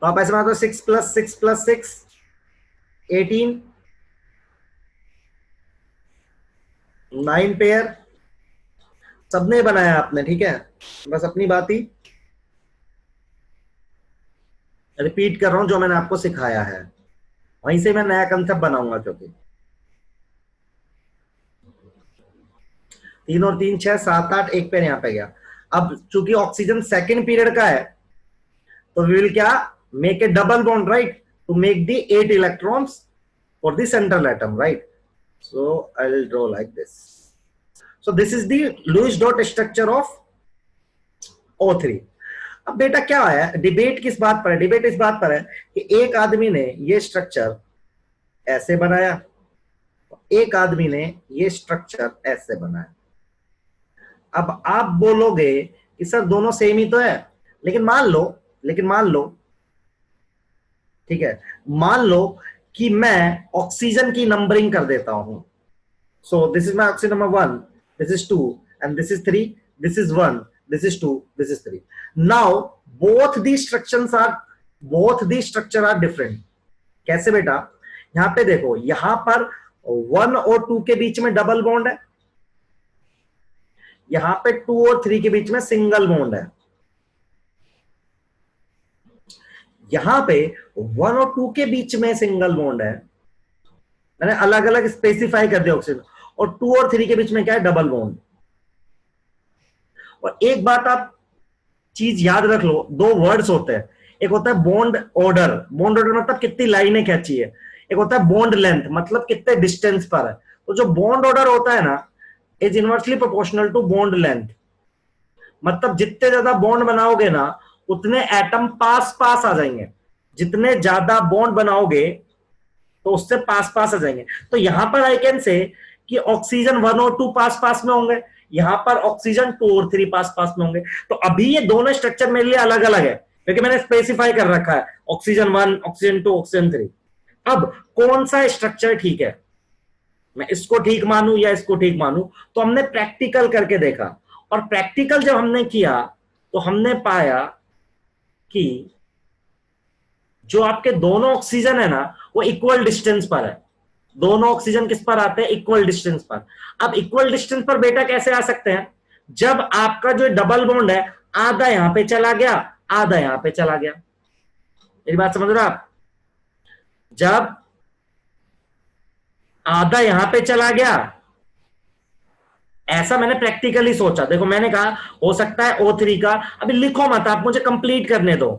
तो आप ऐसे मानते हो 6 + 6 + 6 18, 9 पेयर सबने बनाया आपने, ठीक है। बस अपनी बात ही रिपीट कर रहा हूं जो मैंने आपको सिखाया है, वहीं से मैं नया कंसेप्ट बनाऊंगा, क्योंकि 3 और 3 6 7 8 एक पेयर यहां पे गया। अब चूंकि ऑक्सीजन सेकंड पीरियड का है, तो वी विल क्या, make a double bond, right, to make the 8 electrons for the central atom, right. So I'll draw like this. So this is the Lewis dot structure of O3. अब बेटा क्या है, debate किस बात पर है, debate इस बात पर है कि एक आदमी ने ये स्ट्रक्चर ऐसे बनाया, एक आदमी ने ये स्ट्रक्चर ऐसे बनाया। अब आप बोलोगे कि सर दोनों सेम ही तो है, लेकिन मान लो, ठीक है, मान लो कि मैं ऑक्सीजन की नंबरिंग कर देता हूं। So this is my oxygen number 1, this is 2, and this is 3, this is 1, this is 2, this is 3. Now both these structure are different. कैसे बेटा, यहां पे देखो, यहां पर 1 और 2 के बीच में डबल बॉन्ड है, यहां पे 2 और 3 के बीच में सिंगल बॉन्ड है। यहां पे 1 और 2 के बीच में सिंगल बॉन्ड है, मैंने अलग अलग स्पेसिफाई कर दिया ऑक्सीजन, और 2 और 3 के बीच में क्या है, डबल बॉन्ड। और एक बात आप चीज याद रख लो, दो वर्ड्स होते हैं, एक होता है बॉन्ड ऑर्डर, बॉन्ड ऑर्डर मतलब कितनी लाइनें खींची है, एक होता है बॉन्ड लेंथ मतलब कितने डिस्टेंस पर है। तो जो बॉन्ड ऑर्डर होता है ना, is inversely proportional to bond length, मतलब जितने ज्यादा बॉन्ड बनाओगे ना, उतने एटम पास पास आ जाएंगे, जितने ज्यादा बॉन्ड बनाओगे तो उससे पास पास आ जाएंगे। तो यहां पर आई कैन से कि ऑक्सीजन 1 और 2 पास पास में होंगे, यहां पर ऑक्सीजन 2 और 3 पास पास में होंगे। तो अभी ये दोनों स्ट्रक्चर मेरे लिए अलग अलग है, क्योंकि मैंने स्पेसिफाई कर रखा है ऑक्सीजन 1, ऑक्सीजन 2, ऑक्सीजन 3। अब कौन सा स्ट्रक्चर ठीक है, मैं इसको ठीक मानूं या इसको ठीक मानूं, तो हमने प्रैक्टिकल करके देखा, और प्रैक्टिकल जब हमने किया तो हमने पाया कि जो आपके दोनों ऑक्सीजन है ना, वो इक्वल डिस्टेंस पर है। दोनों ऑक्सीजन किस पर आते हैं, इक्वल डिस्टेंस पर। अब इक्वल डिस्टेंस पर बेटा कैसे आ सकते हैं, जब आपका जो डबल बॉन्ड है, आधा यहां पे चला गया, आधा यहां पे चला गया। मेरी बात समझ रहे हो आप, जब आधा यहां पे चला गया, ऐसा मैंने प्रैक्टिकली सोचा। देखो मैंने कहा हो सकता है O3 का, अभी लिखो मत आप, मुझे कंप्लीट करने दो,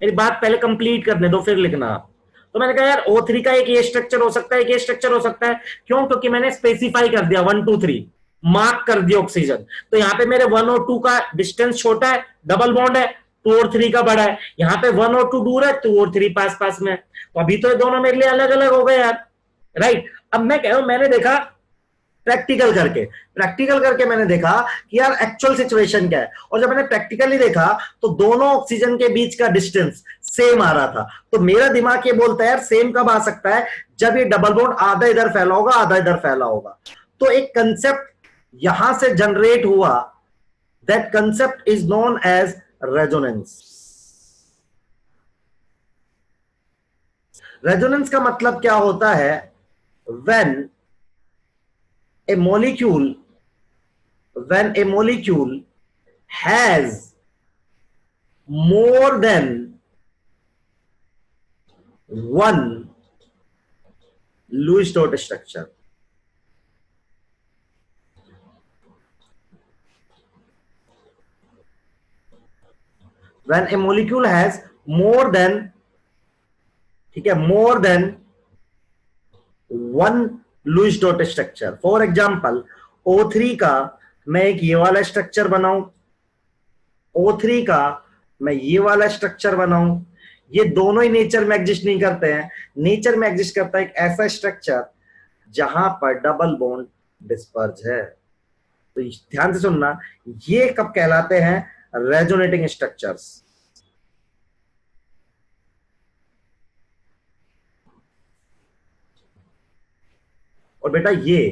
मेरी बात पहले कंप्लीट करने दो फिर लिखना आप। तो मैंने कहा यार O3 का एक ये स्ट्रक्चर हो सकता है, एक ये स्ट्रक्चर हो सकता है। क्यों, क्योंकि मैंने स्पेसिफाई कर दिया 1 2 3, मार्क कर दिया ऑक्सीजन। तो यहाँ पे मेरे 1 और 2 का डिस्टेंस छोटा है, डबल बॉन्ड है, 2 और 3 का बड़ा है। यहाँ पे 1 और 2 दूर है, 2 और 3 पास पास में। तो अभी तो ये दोनों मेरे लिए अलग अलग हो गए यार, राइट। अब मैं कह रहा हूं, मैंने देखा प्रैक्टिकल करके मैंने देखा कि यार एक्चुअल सिचुएशन क्या है, और जब मैंने प्रैक्टिकली देखा तो दोनों ऑक्सीजन के बीच का डिस्टेंस सेम आ रहा था। तो मेरा दिमाग ये बोलता है यार सेम कब आ सकता है, जब ये डबल बॉन्ड आधा इधर फैला होगा, आधा इधर फैला होगा। तो एक कंसेप्ट यहां से जनरेट हुआ, that concept is known as resonance. Resonance का मतलब क्या होता है, when a molecule when a molecule has more than one Lewis dot structure. When a molecule has more than, ठीक है, more than one Lewis dot structure. For example, O3 का मैं एक ये वाला स्ट्रक्चर बनाऊं, O3 का मैं ये वाला स्ट्रक्चर बनाऊं, ये दोनों ही नेचर में एग्जिस्ट नहीं करते हैं। नेचर में एग्जिस्ट करता है एक ऐसा स्ट्रक्चर जहां पर डबल बॉन्ड डिस्पर्ज है। तो ध्यान से सुनना, ये कब कहलाते हैं, रेजोनेटिंग स्ट्रक्चर्स। और बेटा ये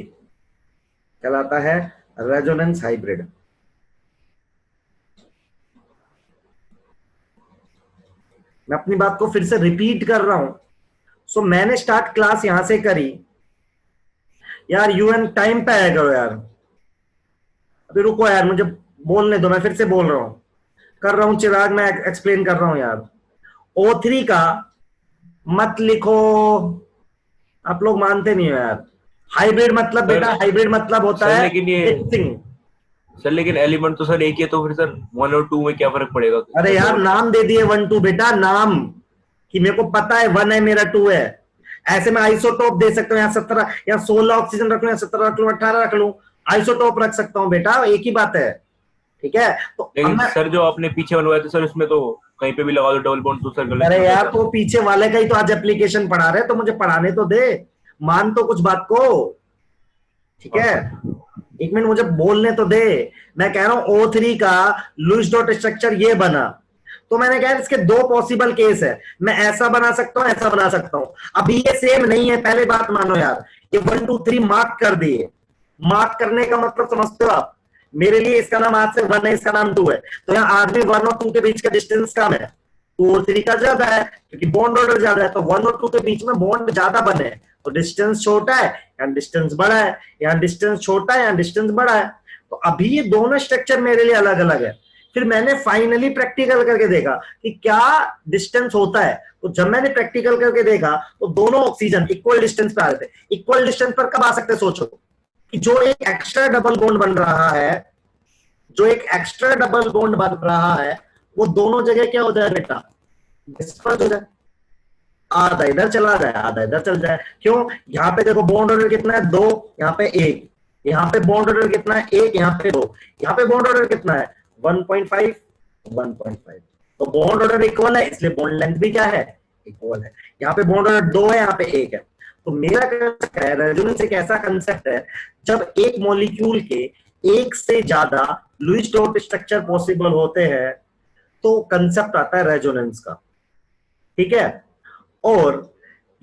कहलाता है रेजोनेंस हाइब्रिड। मैं अपनी बात को फिर से रिपीट कर रहा हूं। सो मैंने स्टार्ट क्लास यहां से करी यार, यूएन टाइम पे आया करो यार, अभी रुको यार, मुझे बोलने दो, मैं फिर से बोल रहा हूं, कर रहा हूं चिराग, मैं एक्सप्लेन कर रहा हूं यार। O3 का मत लिखो, आप लोग मानते नहीं हो यार। हाइब्रिड मतलब सर, बेटा, हाइब्रिड मतलब होता सर है लेकिन ये मिक्सिंग। सर लेकिन एलिमेंट तो सर एक ही है, तो फिर सर 1 और 2 में क्या फर्क पड़ेगा, अरे कैसे यार होगा? नाम दे दिए 1 2 बेटा, नाम, कि मेरे को पता है 1 है मेरा 2 है। ऐसे में आइसोटोप दे सकता हूँ, यहाँ 17, यहाँ 16 ऑक्सीजन रख लूँ, यहाँ 17 रख लूँ, 18 रख लूँ, आइसोटोप रख सकता हूँ बेटा, एक ही बात है। ठीक है, तो अब लेकिन मैं, सर जो आपने पीछे बनवाया था सर, उसमें तो कहीं पे भी लगा दो डबल बॉन्ड तो सर गलत अरे ही होता है यार सर। तो पीछे वाले का ही तो आज एप्लीकेशन पढ़ा रहे, तो मुझे पढ़ाने तो दे, मान तो कुछ बात को। ठीक हाँ है, सर। एक मिनट मुझे बोलने तो दे। मैं कह रहा हूं O3 का लुईस डॉट स्ट्रक्चर ये बना, तो मैंने कहा इसके दो पॉसिबल केस है, मैं ऐसा बना सकता हूं, ऐसा बना सकता हूं। अभी ये सेम नहीं है, पहले बात मानो यार, ये 1 2 3 मार्क कर दिए। मार्क करने का मतलब समझते हो आप? मेरे लिए इसका नाम आज से 1 है, इसका नाम 2 है, तो यहाँ आज भी 1 और 2 के बीच का डिस्टेंस कम है, 2 और 3 का ज्यादा है, क्योंकि बॉन्ड ऑर्डर ज्यादा है, तो 1 और 2 के बीच में बॉन्ड ज्यादा बने, तो डिस्टेंस छोटा है, यहाँ डिस्टेंस बड़ा है, यहाँ डिस्टेंस छोटा है, यहाँ डिस्टेंस बड़ा है। तो अभी ये दोनों स्ट्रक्चर मेरे लिए अलग अलग है। फिर मैंने फाइनली प्रैक्टिकल करके देखा कि क्या डिस्टेंस होता है, तो जब मैंने प्रैक्टिकल करके देखा तो दोनों ऑक्सीजन इक्वल डिस्टेंस पे आ रहे थे। इक्वल डिस्टेंस पर कब आ सकते, सोचो कि जो एक एक्स्ट्रा डबल बॉन्ड बन रहा है, जो एक एक्स्ट्रा डबल बॉन्ड बन रहा है, वो दोनों जगह क्या हो जाए बेटा, डिस्पर्स हो जाए, आधा इधर चला जाए, आधा इधर चल जाए। क्यों? यहाँ पे देखो बॉन्ड ऑर्डर कितना है, 2, यहाँ पे 1, यहाँ पे बॉन्ड ऑर्डर कितना है, 1, यहाँ पे 2, यहाँ पे बॉन्ड ऑर्डर कितना है, 1.5, 1.5। तो बॉन्ड ऑर्डर इक्वल है, इसलिए बॉन्ड लेंथ भी क्या है, इक्वल है। यहाँ पे बॉन्ड ऑर्डर 2 है, यहाँ पे 1 है। तो मेरा क्या है, रेजोनेंस एक ऐसा कंसेप्ट है जब एक मॉलिक्यूल के एक से ज्यादा लुईस डॉट स्ट्रक्चर पॉसिबल होते हैं, तो कंसेप्ट आता है रेजोनेंस का। ठीक है, और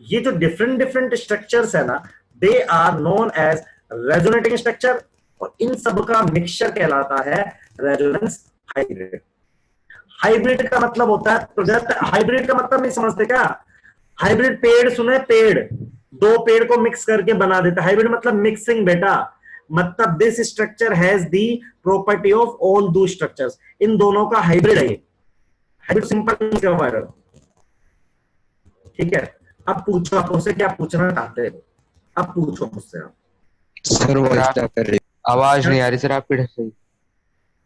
ये जो डिफरेंट डिफरेंट स्ट्रक्चर्स है ना, they are known as resonating structure, और इन सब का मिक्सचर कहलाता है रेजोनेंस हाइब्रिड। हाइब्रिड का मतलब होता है प्रोडक्ट, हाइब्रिड का मतलब नहीं समझते क्या? हाइब्रिड पेड़ सुने, पेड़, दो पेड़ को मिक्स करके बना देता है, हाइब्रिड मतलब मिक्सिंग बेटा। मतलब this structure has the property of all दो स्ट्रक्चर्स, इन दोनों का हाइब्रिड है ये। Hybrid simple. ठीक है, अब पूछो, आप मुझसे क्या पूछना चाहते हो, अब पूछो मुझसे आप। सर वो सर क्या कर रही आवाज नहीं आ रही सर आपकी ढंग से।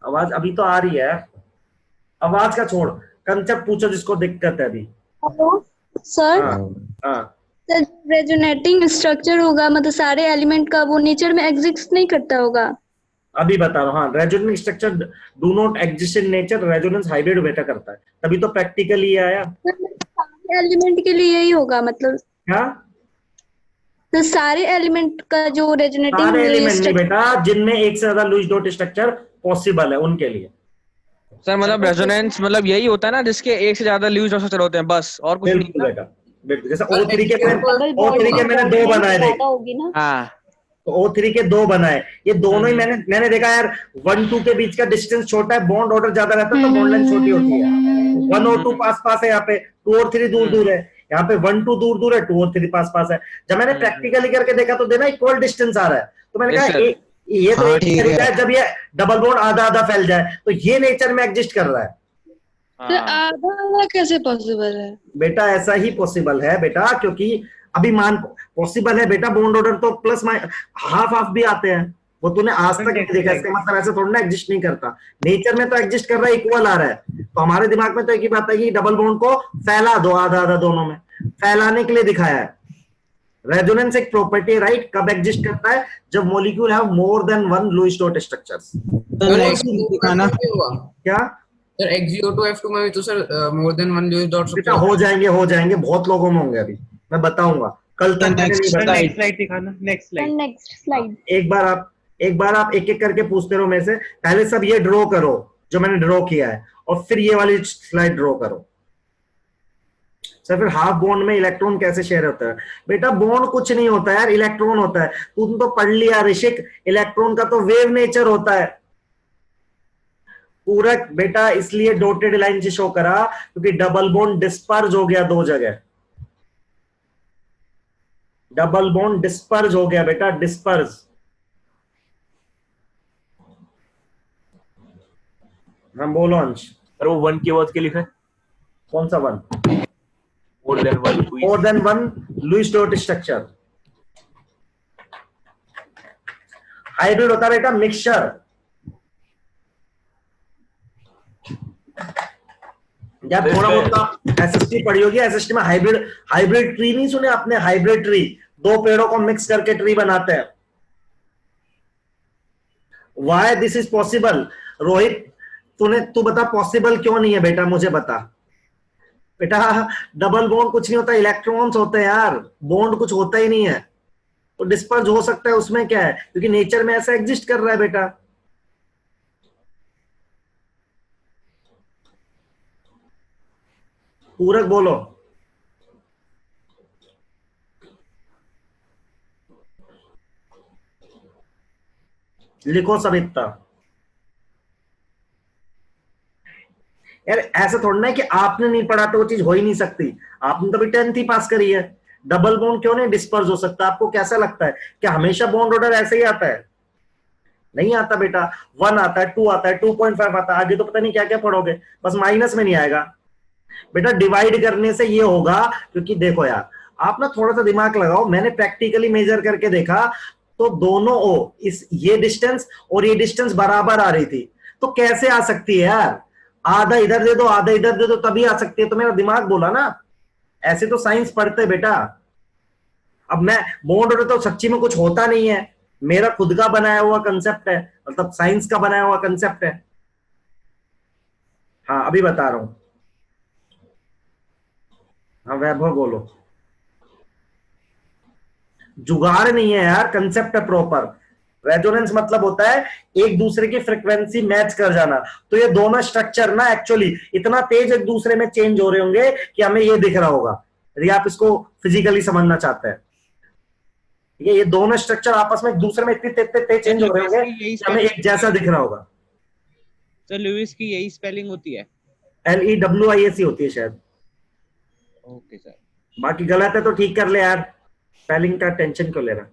आवाज अभी तो आ रही है, आवाज का छोड़, कंसेप्ट पूछो जिसको दिक्कत है अभी। Hello sir. हाँ, है? हाँ, सर रेजोनेटिंग स्ट्रक्चर होगा मतलब सारे एलिमेंट का वो नेचर में एग्जिस्ट नहीं करता होगा। अभी बता रहा हूँ। हाँ, resonance structure do not exist in nature, resonance hybrid बेटा करता है, तभी तो प्रैक्टिकली आया। सारे एलिमेंट के लिए यही होगा मतलब, क्या? तो सारे एलिमेंट का जो रेजोनेटिंग सारे एलिमेंट नहीं स्ट्रक्चर। बेटा, जिनमें एक से ज्यादा लुईस डॉट स्ट्रक्चर पॉसिबल है उनके लिए। सर मतलब रेजोनेंस मतलब यही होता है ना जिसके एक से ज्यादा ल्यूज स्ट्रक्चर होते हैं, बस और कुछ नहीं बिल्कुल ना? बेटा, बिल्कुल। जैसे और O3 के एक्सियो मैंने, डबल O3 बॉन्ड के की मैंने दो बनाए, देख, ज्यादा होगी ना। हाँ। तो O3 के दो बनाए, ये दोनों ही मैंने देखा यार, 1 2 के बीच का डिस्टेंस छोटा है, बॉन्ड ऑर्डर ज्यादा रहता है, तो बॉन्ड लेंथ छोटी होती है। 1 और 2 पास पास है, यहाँ पे 2 और 3 दूर दूर है, यहाँ पे 1 2 दूर दूर है, 2 और 3 पास पास है। जब मैंने प्रैक्टिकली करके देखा तो देना इक्वल डिस्टेंस आ रहा है, तो मैंने Yes, कहा sir. ये तो हाँ, एक ठीक तरीका है। है जब ये डबल बॉन्ड आधा आधा फैल जाए, तो ये नेचर में एग्जिस्ट कर रहा है। तो आधा आधा कैसे पॉसिबल है? बेटा ऐसा ही पॉसिबल है बेटा, क्योंकि अभी मान पॉसिबल है बेटा, बॉन्ड ऑर्डर तो प्लस हाफ हाफ भी आते हैं, वो तूने आज तक नहीं देखा, इसका मतलब ऐसे थोड़ा ना एग्जिस्ट नहीं करता, नेचर में तो एग्जिस्ट कर रहा है, इक्वल आ रहा है। तो हमारे दिमाग में तो एक ही बात है कि डबल बॉन्ड को फैला दो, आधा आधा दोनों में, फैलाने के लिए दिखाया है। रेजोनेंस एक प्रॉपर्टी है, राइट, कब एग्जिस्ट करता है, जब molecule have more than one Lewis dot structures. दिखाना। क्या सर XeO2F2 में भी तो sir more than one Lewis dot बेटा, हो जाएंगे, बहुत लोगों में होंगे, अभी मैं बताऊंगा, कल तक मैंने नहीं बताया। नेक्स्ट स्लाइड दिखाना, नेक्स्ट स्लाइड। Next slide. एक बार आप एक एक करके पूछते रहो मेरे से, पहले सब ये ड्रॉ करो जो मैंने ड्रॉ किया है, और फिर ये वाली स्लाइड ड्रॉ करो। सर फिर हाफ बॉन्ड में इलेक्ट्रॉन कैसे शेयर होता है? बेटा बॉन्ड कुछ नहीं होता यार, इलेक्ट्रॉन होता है, तुम तो पढ़ लिया ऋषिक, इलेक्ट्रॉन का तो वेव नेचर होता है। पूरक बेटा इसलिए डॉटेड लाइन से शो करा क्योंकि डबल बॉन्ड डिस्पर्ज हो गया दो जगह, डबल बॉन्ड डिस्पर्ज हो गया बेटा, डिस्पर्ज। हम बोलो अंश। सर वो 1 के बाद क्या लिखा है? कौन सा one? More than 1 more than one Lewis dot structure. Hybrid होता है बेटा मिक्सचर। जब थोड़ा बहुत एसएसटी पढ़ी होगी, एसएसटी में हाइब्रिड हाइब्रिड ट्री नहीं सुने आपने? हाइब्रिड ट्री, दो पेड़ों को मिक्स करके ट्री बनाते हैं। Why this is possible? Rohit तू बता पॉसिबल क्यों नहीं है बेटा, मुझे बता बेटा। डबल बॉन्ड कुछ नहीं होता, इलेक्ट्रॉन्स होते हैं यार, बॉन्ड कुछ होता ही नहीं है। तो डिस्पर्ज हो सकता है, उसमें क्या है, क्योंकि नेचर में ऐसा एग्जिस्ट कर रहा है बेटा। पूरक बोलो। लिखो सविता। यार ऐसा थोड़ा ना है कि आपने नहीं पढ़ा तो वो चीज हो ही नहीं सकती। आपने तो भी 10th ही पास करी है। डबल बॉन्ड क्यों नहीं डिस्पर्स हो सकता? आपको कैसा लगता है कि हमेशा बॉन्ड ऑर्डर ऐसे ही आता है? नहीं आता बेटा। 1 आता है, 2 आता है, 2.5 आता है, आगे तो पता नहीं क्या क्या पढ़ोगे, बस माइनस में नहीं आएगा बेटा। डिवाइड करने से ये होगा, क्योंकि देखो यार आप ना थोड़ा सा दिमाग लगाओ, मैंने प्रैक्टिकली मेजर करके देखा तो दोनों ये डिस्टेंस और ये डिस्टेंस बराबर आ रही थी। तो कैसे आ सकती है यार? आधा इधर दे दो आधा इधर दे दो तभी आ सकती है। तो मेरा दिमाग बोला ना, ऐसे तो साइंस पढ़ते बेटा। अब मैं बॉन्ड ऑर्डर तो सच्ची में कुछ होता नहीं है, मेरा खुद का बनाया हुआ कंसेप्ट है, मतलब साइंस का बनाया हुआ कंसेप्ट है। हाँ अभी बता रहा हूं। हाँ वैभव बोलो। जुगाड़ नहीं है यार, कंसेप्ट है प्रॉपर। रेजोनेंस मतलब होता है एक दूसरे की फ्रीक्वेंसी मैच कर जाना। तो ये दोनों स्ट्रक्चर ना एक्चुअली इतना तेज एक दूसरे में चेंज हो रहे होंगे कि हमें ये दिख रहा होगा, यदि आप इसको फिजिकली समझना चाहते हैं। ये दोनों स्ट्रक्चर आपस में एक दूसरे में इतनी तेज चेंज हो रहे होंगे कि हमें एक जैसा दिख रहा होगा। तो लुईस की यही स्पेलिंग होती है? LEWIS होती है शायद। Okay sir. बाकी गलत है तो ठीक कर ले यार, स्पेलिंग का टेंशन क्यों ले रहा?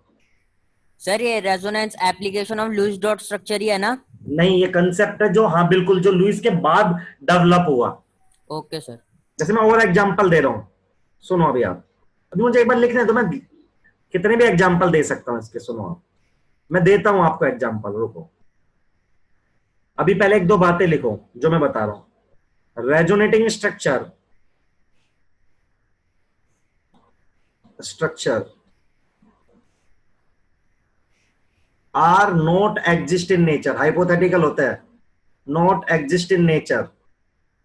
सर ये resonance application of Lewis dot structure ही है ना? नहीं, ये कंसेप्ट है जो, हाँ बिल्कुल, जो लुईस के बाद डेवलप हुआ। Okay sir. जैसे मैं और एग्जांपल दे रहा हूं, सुनो अभी आप। अभी मुझे एक बार लिखने तो मैं कितने भी एग्जांपल दे सकता हूं इसके। सुनो आप, मैं देता हूं आपको एग्जांपल, रुको। अभी पहले एक दो बातें लिखो जो मैं बता रहा हूं। Resonating structure are not exist in nature. Hypothetical होता है, not exist in nature,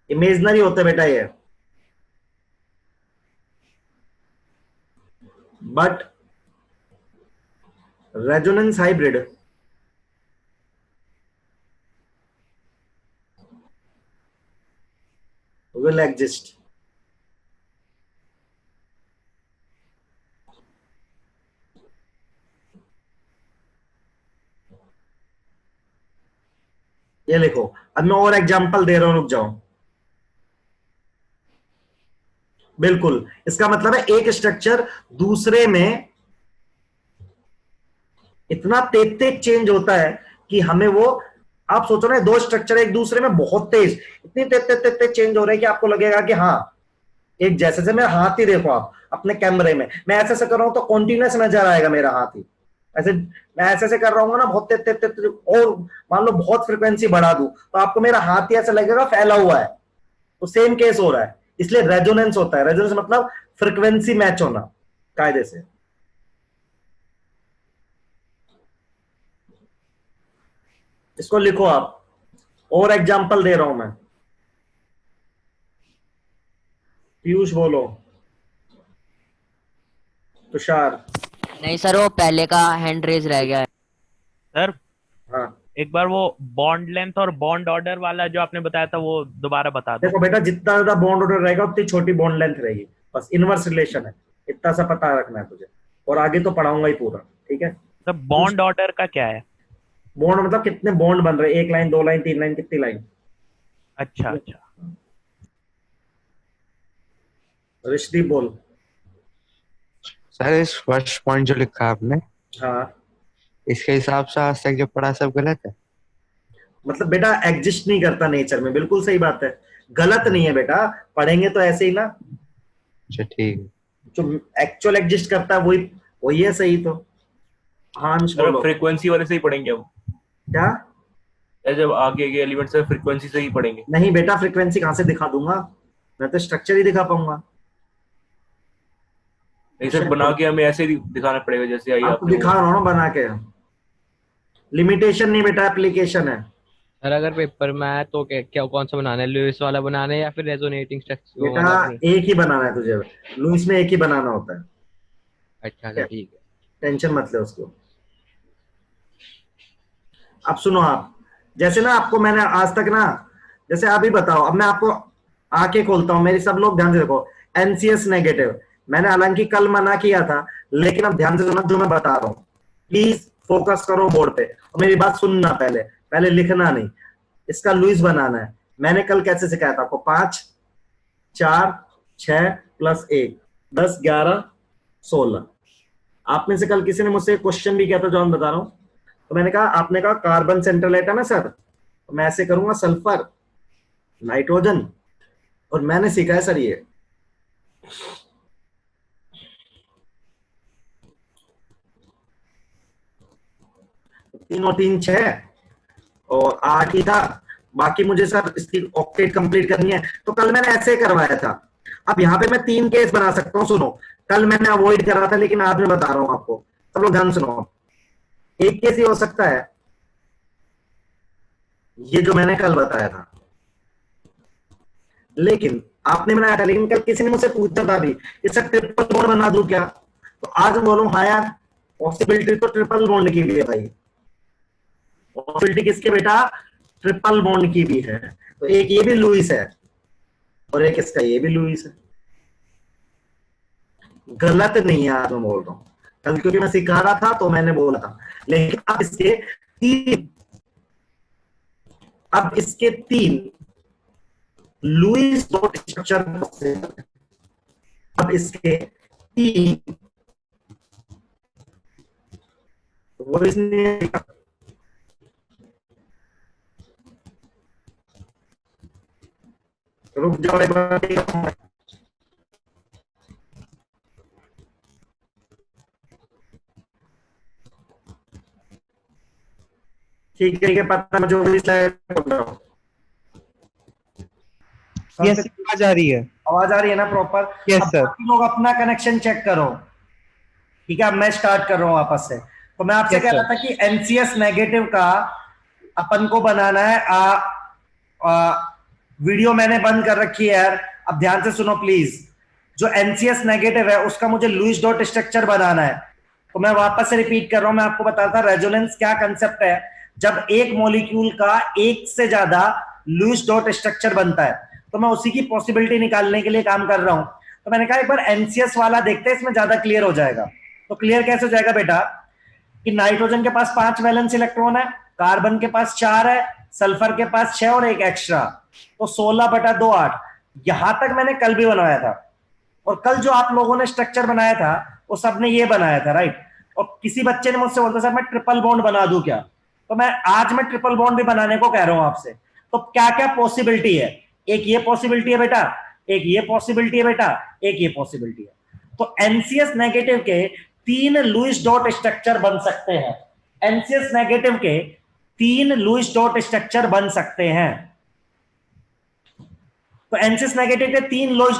imaginary होता है बेटा ये। But resonance hybrid will exist। ये लिखो। अब मैं और एग्जांपल दे रहा हूं, रुक जाओ। बिल्कुल, इसका मतलब है एक स्ट्रक्चर दूसरे में इतना तेज तेज चेंज होता है कि हमें वो, आप सोचो ना, दो स्ट्रक्चर एक दूसरे में बहुत तेज, इतनी तेज तेज तेज तेज चेंज हो रहे हैं कि आपको लगेगा कि हाँ एक जैसे से। मेरा हाथ ही देखो आप अपने कैमरे में, मैं ऐसे से कर रहा हूं तो कॉन्टिन्यूस नजर आएगा मेरा हाथ ही। ऐसे मैं ऐसे से कर रहा हूँ ना बहुत तेज तेज तेज, और मान लो बहुत फ्रिक्वेंसी बढ़ा दूं तो आपको मेरा हाथ ही ऐसा लगेगा फैला हुआ है। तो सेम केस हो रहा है, इसलिए रेजोनेंस होता है। रेजोनेंस मतलब फ्रिक्वेंसी मैच होना कायदे से। इसको लिखो आप, और एग्जांपल दे रहा हूं मैं। पीयूष बोलो। तुषार। नहीं सर, वो पहले का हैंड रेज रह गया है सर। हाँ एक बार वो बॉन्ड लेंथ और बॉन्ड ऑर्डर वाला जो आपने बताया था वो दोबारा बता दो। देखो बेटा, जितना ज्यादा बॉन्ड ऑर्डर रहेगा उतनी छोटी बॉन्ड लेंथ रहेगी, बस इनवर्स रिलेशन है, इतना सा पता रखना है तुझे। और आगे तो पढ़ाऊंगा ही पूरा, ठीक है। तो बॉन्ड ऑर्डर का क्या है? बॉन्ड मतलब कितने बॉन्ड बन रहे हैं, 1 लाइन 2 लाइन 3 लाइन, कितनी लाइन? अच्छा अच्छा। ऋषदीप बोल। सर इस फर्स्ट पॉइंट जो लिखा है आपने, हाँ इसके हिसाब से आज तक जो पढ़ा सब गलत है? मतलब बेटा एग्जिस्ट नहीं करता नेचर में, बिल्कुल सही बात है, गलत नहीं है बेटा, पढ़ेंगे तो ऐसे ही ना। अच्छा ठीक है। जो एक्चुअल एग्जिस्ट करता है वही वही है सही। तो हाँ अंश सर बोलो। फ्रीक्वेंसी वाले से ही पढ़ेंगे हम, क्या? जब आगे के एलिमेंट्स है फ्रीक्वेंसी से ही पढ़ेंगे। नहीं बेटा, फ्रीक्वेंसी कहां से दिखा दूंगा, मैं तो स्ट्रक्चर ही दिखा पाऊंगा। इसे बना के हमें ऐसे ही दिखाना पड़ेगा जैसे आई आपको आपने दिखा रहा हूँ ना बना के। लिमिटेशन नहीं बेटा, एप्लीकेशन है। सर अगर पेपर में आए तो क्या कौन सा बनाना है, लुईस वाला बनाना है या फिर रेजोनेटिंग स्ट्रक्चर बेटा वाला अपने? एक ही बनाना है तुझे, लुईस में एक ही बनाना होता है। अच्छा अच्छा ठीक है। टेंशन मत ले उसको। अब सुनो आप, जैसे ना आपको मैंने आज तक ना, जैसे आप ही बताओ, अब मैं आपको आंखें खोलता हूं, मेरी सब लोग ध्यान से देखो। एनसीएस नेगेटिव मैंने हालांकि कल मना किया था, लेकिन अब ध्यान से सुनो जो मैं बता रहा हूं, प्लीज फोकस करो बोर्ड पे और मेरी बात सुनना, पहले पहले लिखना नहीं। इसका लुईस बनाना है। मैंने कल कैसे सिखाया था आपको, 5 4 6 प्लस 1 10 11 16। आप में से कल किसी ने मुझसे क्वेश्चन भी किया था जो मैं बता रहा हूं, तो मैंने कहा, आपने कहा कार्बन सेंट्रल एटम है सर, तो मैं ऐसे करूंगा सल्फर नाइट्रोजन, और मैंने सीखा है सर ये तीन और 3 6 और 8 ही था, बाकी मुझे सर इसकी ऑक्टेट कंप्लीट करनी है, तो कल मैंने ऐसे करवाया था। अब यहाँ पे मैं 3 केस बना सकता हूँ, सुनो। कल मैंने अवॉइड करा था, लेकिन आज मैं बता रहा हूँ आपको, सब लोग ध्यान सुनो। एक केस ही हो सकता है, ये जो मैंने कल बताया था, लेकिन आपने बनाया था, लेकिन कल किसी ने मुझसे पूछा था भी, इसका ट्रिपल बॉन्ड बना दूं क्या, तो आज मैं बोलूं हाँ यार, पॉसिबिलिटी तो ट्रिपल बॉन्ड की भी है भाई। पॉसिबिलिटी किसके बेटा, ट्रिपल बॉन्ड की भी है। तो एक ये भी लुईस है और एक इसका ये भी लुईस है, गलत नहीं है आज मैं बोल रहा हूं। कल क्योंकि मैं सिखा रहा था तो मैंने बोला था, लेकिन अब इसके 3 लुईस डॉट स्ट्रक्चर, अब इसके 3 वो इसने रुक जाओ एक बार, ठीक है पता, मैं जो भी स्लाइड बोल रहा हूं। यस आवाज आ रही है। आवाज आ रही है ना प्रॉपर? Yes sir. लोग अपना कनेक्शन चेक करो, ठीक है। अब मैं स्टार्ट कर रहा हूं वापस से। तो मैं आपसे कह रहा था कि एनसीएस नेगेटिव का अपन को बनाना है। वीडियो मैंने बंद कर रखी है यार, अब ध्यान से सुनो प्लीज। जो एनसीएस नेगेटिव है उसका मुझे लुईस डॉट स्ट्रक्चर बनाना है। तो मैं वापस से रिपीट कर रहा हूं, मैं आपको बताता था रेजोनेंस क्या कंसेप्ट है। जब एक मॉलिक्यूल का एक से ज्यादा लुईस डॉट स्ट्रक्चर बनता है, तो मैं उसी की पॉसिबिलिटी निकालने के लिए काम कर रहा हूं। तो मैंने कहा एक बार एनसीएस वाला देखते हैं, इसमें ज्यादा क्लियर हो जाएगा। तो क्लियर कैसे हो जाएगा बेटा, कि नाइट्रोजन के पास 5 वैलेंस इलेक्ट्रॉन है, कार्बन के पास 4 है, सल्फर के पास 6 और एक एक्स्ट्रा, तो 16/2 8। यहां तक मैंने कल भी बनाया था, और कल जो आप लोगों ने स्ट्रक्चर बनाया था वो सबने ये बनाया था, राइट। और किसी बच्चे ने मुझसे बोलता सर मैं ट्रिपल बॉन्ड बना दूं क्या, तो मैं आज मैं ट्रिपल बॉन्ड भी बनाने को कह रहा हूं आपसे। तो क्या क्या पॉसिबिलिटी है, एक ये पॉसिबिलिटी है बेटा, एक ये पॉसिबिलिटी है बेटा, एक ये पॉसिबिलिटी है। तो एनसीएस नेगेटिव के 3 लुईस डॉट स्ट्रक्चर बन सकते हैं। एनसीएस नेगेटिव के 3 लुईस डॉट स्ट्रक्चर बन सकते हैं। तो एनसीएस नेगेटिव के 3 लुईस,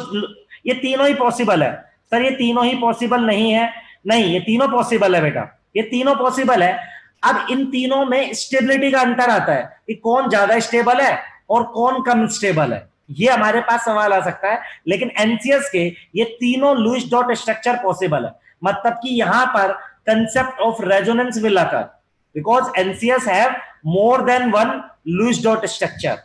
ये तीनों ही पॉसिबल है सर, ये तीनों ही पॉसिबल नहीं है, नहीं ये तीनों पॉसिबल है बेटा, ये तीनों पॉसिबल है। अब इन तीनों में स्टेबिलिटी का अंतर आता है कि कौन ज्यादा स्टेबल है और कौन कम स्टेबल है, ये हमारे पास सवाल आ सकता है। लेकिन एनसीएस के ये तीनों लुईस डॉट स्ट्रक्चर पॉसिबल है, मतलब कि यहां पर concept of resonance will occur because NCS have more than 1 Lewis dot structure.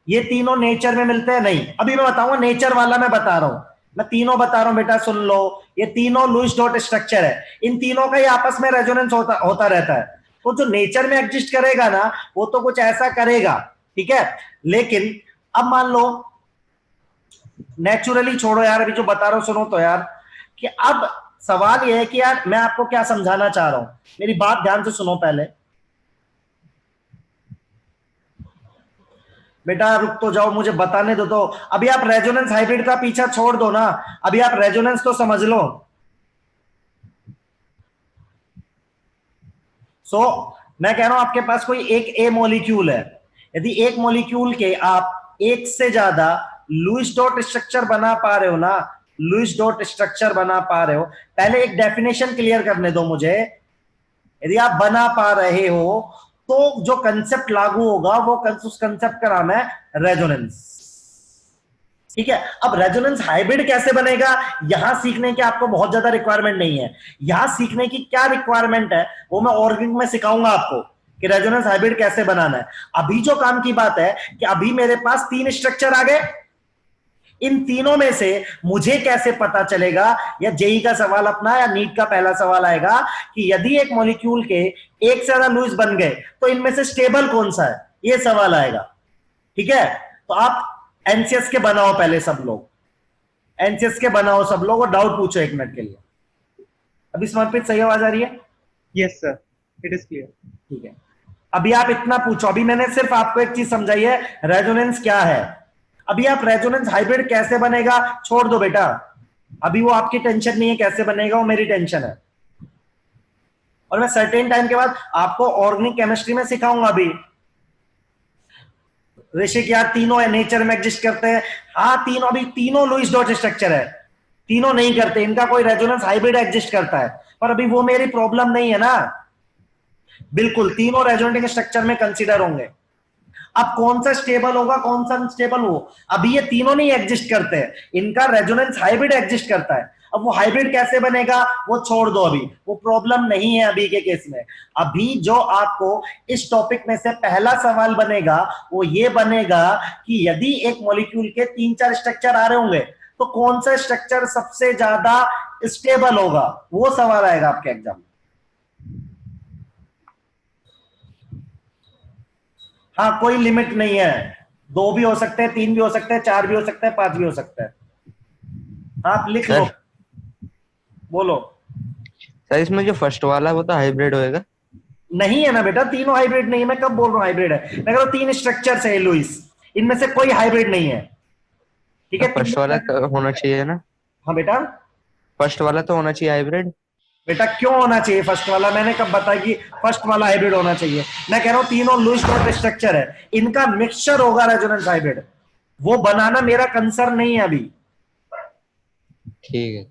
ये तीनों नेचर में मिलते हैं नहीं, अभी मैं बताऊंगा नेचर वाला, मैं बता रहा हूं, मैं तीनों बता रहा हूं बेटा, सुन लो। ये तीनों लुईस डॉट स्ट्रक्चर है, इन तीनों का ही आपस में रेजोनेंस होता रहता है। तो जो नेचर में एग्जिस्ट करेगा ना, वो तो कुछ ऐसा करेगा ठीक है। लेकिन अब मान लो नेचुरली छोड़ो यार, अभी जो बता रहा हूं सुनो तो यार, कि अब सवाल यह है कि यार मैं आपको क्या समझाना चाह रहा हूं, मेरी बात ध्यान से सुनो पहले। बेटा रुक तो जाओ, मुझे बताने दो। तो अभी आप रेजोनेंस हाइब्रिड का पीछा छोड़ दो ना, अभी आप रेजोनेंस तो समझ लो। मैं कह रहा हूं आपके पास कोई एक ए मॉलिक्यूल है, यदि एक मॉलिक्यूल के आप एक से ज्यादा लुईस डॉट स्ट्रक्चर बना पा रहे हो ना, लुईस डॉट स्ट्रक्चर बना पा रहे हो, पहले एक डेफिनेशन क्लियर करने दो मुझे। यदि आप बना पा रहे हो तो जो कंसेप्ट लागू होगा वो उस कंसेप्ट का नाम है रेजोनेंस। ठीक है। अब रेजोनेंस हाइब्रिड कैसे बनेगा, यहां सीखने की आपको बहुत ज्यादा रिक्वायरमेंट नहीं है। यहां सीखने की क्या रिक्वायरमेंट है वो मैं ऑर्गेनिक में सिखाऊंगा आपको कि रेजोनेंस हाइब्रिड कैसे बनाना है। अभी जो काम की बात है कि अभी मेरे पास 3 स्ट्रक्चर आ गए, इन तीनों में से मुझे कैसे पता चलेगा, या जेई का सवाल अपना या नीट का पहला सवाल आएगा कि यदि एक मॉलिक्यूल के एक से ज्यादा लुईस बन गए तो इनमें से स्टेबल कौन सा है, ये सवाल आएगा। ठीक है। तो आप एनसीएस के बनाओ पहले सब लोग, एनसीएस के बनाओ सब लोग, और डाउट पूछो 1 मिनट के लिए। अभी समर्पित सही आवाज आ रही है? Yes sir, it is clear. ठीक है। अभी आप इतना पूछो, अभी मैंने सिर्फ आपको एक चीज समझाई है, रेजोनेंस क्या है। अभी आप रेजोनेंस हाइब्रिड कैसे बनेगा छोड़ दो बेटा, अभी वो आपकी टेंशन नहीं है कैसे बनेगा, वो मेरी टेंशन है। और मैं सर्टेन टाइम के बाद आपको ऑर्गेनिक केमिस्ट्री में सिखाऊंगा। अभी ऋषिक यार तीनों है नेचर में एग्जिस्ट करते हैं, हाँ तीनों, अभी तीनों लुईस डॉट स्ट्रक्चर है, तीनों नहीं करते, इनका कोई रेजोनेंस हाइब्रिड एग्जिस्ट करता है, पर अभी वो मेरी प्रॉब्लम नहीं है ना। बिल्कुल तीनों रेजोनेटिंग स्ट्रक्चर में कंसीडर होंगे। अब कौन सा स्टेबल होगा कौन सा अनस्टेबल हो, अभी ये तीनों नहीं एग्जिस्ट करते हैं, इनका रेजोनेंस हाइब्रिड एग्जिस्ट करता है। अब वो हाइब्रिड कैसे बनेगा वो छोड़ दो, अभी वो प्रॉब्लम नहीं है अभी के केस में। अभी जो आपको इस टॉपिक में से पहला सवाल बनेगा वो ये बनेगा कि यदि एक मॉलिक्यूल के 3-4 स्ट्रक्चर आ रहे होंगे तो कौन सा स्ट्रक्चर सबसे ज्यादा स्टेबल होगा, वो सवाल आएगा आपके एग्जाम में। हाँ कोई लिमिट नहीं है, 2 भी हो सकते हैं, 3 भी हो सकते हैं, 4 भी हो सकते हैं, 5 भी हो सकते हैं। आप लिख लो, बोलो। सर इसमें जो फर्स्ट वाला है वो तो हाइब्रिड होएगा? नहीं है ना बेटा, तीनों हाइब्रिड नहीं है, मैं कब बोल रहा हूँ हाइब्रिड है, मैं कह रहा हूँ 3 स्ट्रक्चर है लुईस, इनमें से कोई हाइब्रिड नहीं है। ठीक है। फर्स्ट वाला तो होना चाहिए ना? हाँ बेटा, फर्स्ट वाला तो होना चाहिए हाइब्रिड। बेटा क्यों होना चाहिए फर्स्ट वाला, मैंने कब बताया कि फर्स्ट वाला हाइब्रिड होना चाहिए? मैं कह रहा हूँ तीनों लुईस डॉट स्ट्रक्चर है, इनका मिक्सचर होगा रेजोनेंस हाइब्रिड, वो बनाना मेरा कंसर्न नहीं है अभी। ठीक है।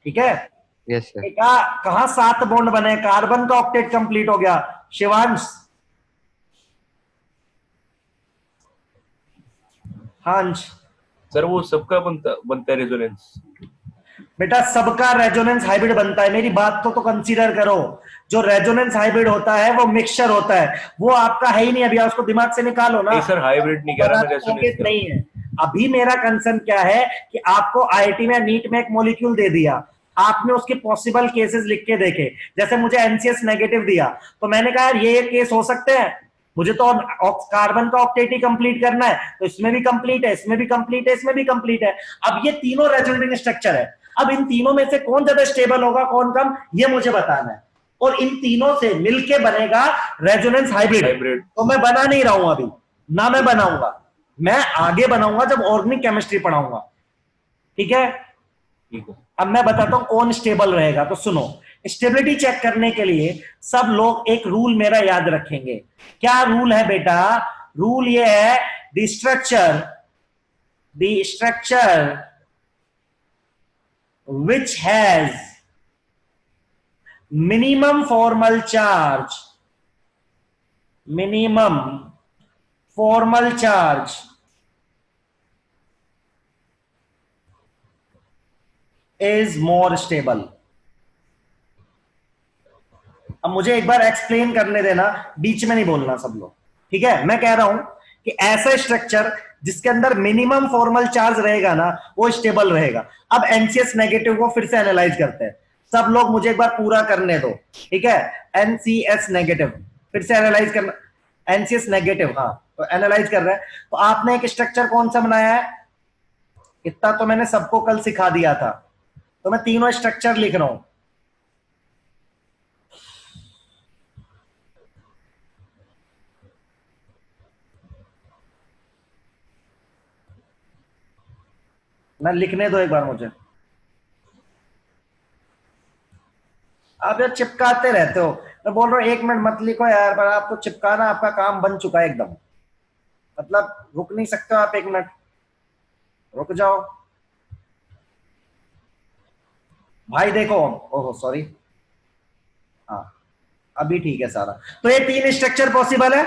ठीक है। Yes sir. कहा 7 बॉन्ड बने, कार्बन का ऑक्टेट कंप्लीट हो गया। शिवांश, हांश सर वो सबका बनता है रेजोनेंस? बेटा सबका रेजोनेंस हाइब्रिड बनता है, मेरी बात तो कंसीडर करो। जो रेजोनेंस हाइब्रिड होता है वो मिक्सचर होता है, वो आपका है ही नहीं अभी, उसको दिमाग से निकालो ना। नहीं सर हाइब्रिड नहीं कह रहा मैं, रेजोनेंस नहीं है अभी। मेरा कंसर्न क्या है कि आपको आईआईटी में नीट में एक मॉलिक्यूल दे दिया, आपने उसके पॉसिबल केसेस लिख के देखे, जैसे मुझे एनसीएस नेगेटिव दिया तो मैंने कहा यार ये केस हो सकते हैं, मुझे तो कार्बन का ऑक्टेट ही कंप्लीट करना है, तो इसमें भी कंप्लीट है, इसमें भी कंप्लीट है, इसमें भी कंप्लीट है। अब ये तीनों रेजोनेटिंग स्ट्रक्चर है, अब इन तीनों में से कौन ज्यादा स्टेबल होगा कौन कम, ये मुझे बताना है, और इन तीनों से मिलके बनेगा रेजोनेंस हाइब्रिड। तो मैं बना नहीं रहा हूं अभी ना, मैं बनाऊंगा, मैं आगे बनाऊंगा जब ऑर्गेनिक केमिस्ट्री पढ़ाऊंगा। ठीक है। ठीक है। अब मैं बताता हूं कौन स्टेबल रहेगा, तो सुनो। स्टेबिलिटी चेक करने के लिए सब लोग एक रूल मेरा याद रखेंगे। क्या रूल है बेटा? रूल ये है, the structure which has minimum formal charge is more stable। अब मुझे एक बार एक्सप्लेन करने देना, बीच में नहीं बोलना सब लोग। ठीक है। मैं कह रहा हूं कि ऐसा स्ट्रक्चर जिसके अंदर मिनिमम फॉर्मल चार्ज रहेगा ना वो स्टेबल रहेगा। अब एनसीएस नेगेटिव को फिर से एनालाइज करते हैं, सब लोग मुझे एक बार पूरा करने दो। ठीक है। एनसीएस नेगेटिव फिर से एनालाइज करना, एनसीएस नेगेटिव, हाँ तो एनालाइज कर रहा है। तो आपने एक स्ट्रक्चर कौन सा बनाया है, इतना तो मैंने सबको कल सिखा दिया था। तो मैं तीनों स्ट्रक्चर लिख रहा हूं। मैं लिखने दो एक बार मुझे। आप यार चिपकाते रहते हो। मैं बोल रहा हूं 1 मिनट मत लिखो यार, पर आप तो चिपकाना आपका काम बन चुका है एकदम। मतलब रुक नहीं सकते हो आप 1 मिनट, रुक जाओ भाई। देखो, ओहो सॉरी, हाँ अभी ठीक है सारा। तो ये 3 स्ट्रक्चर पॉसिबल है।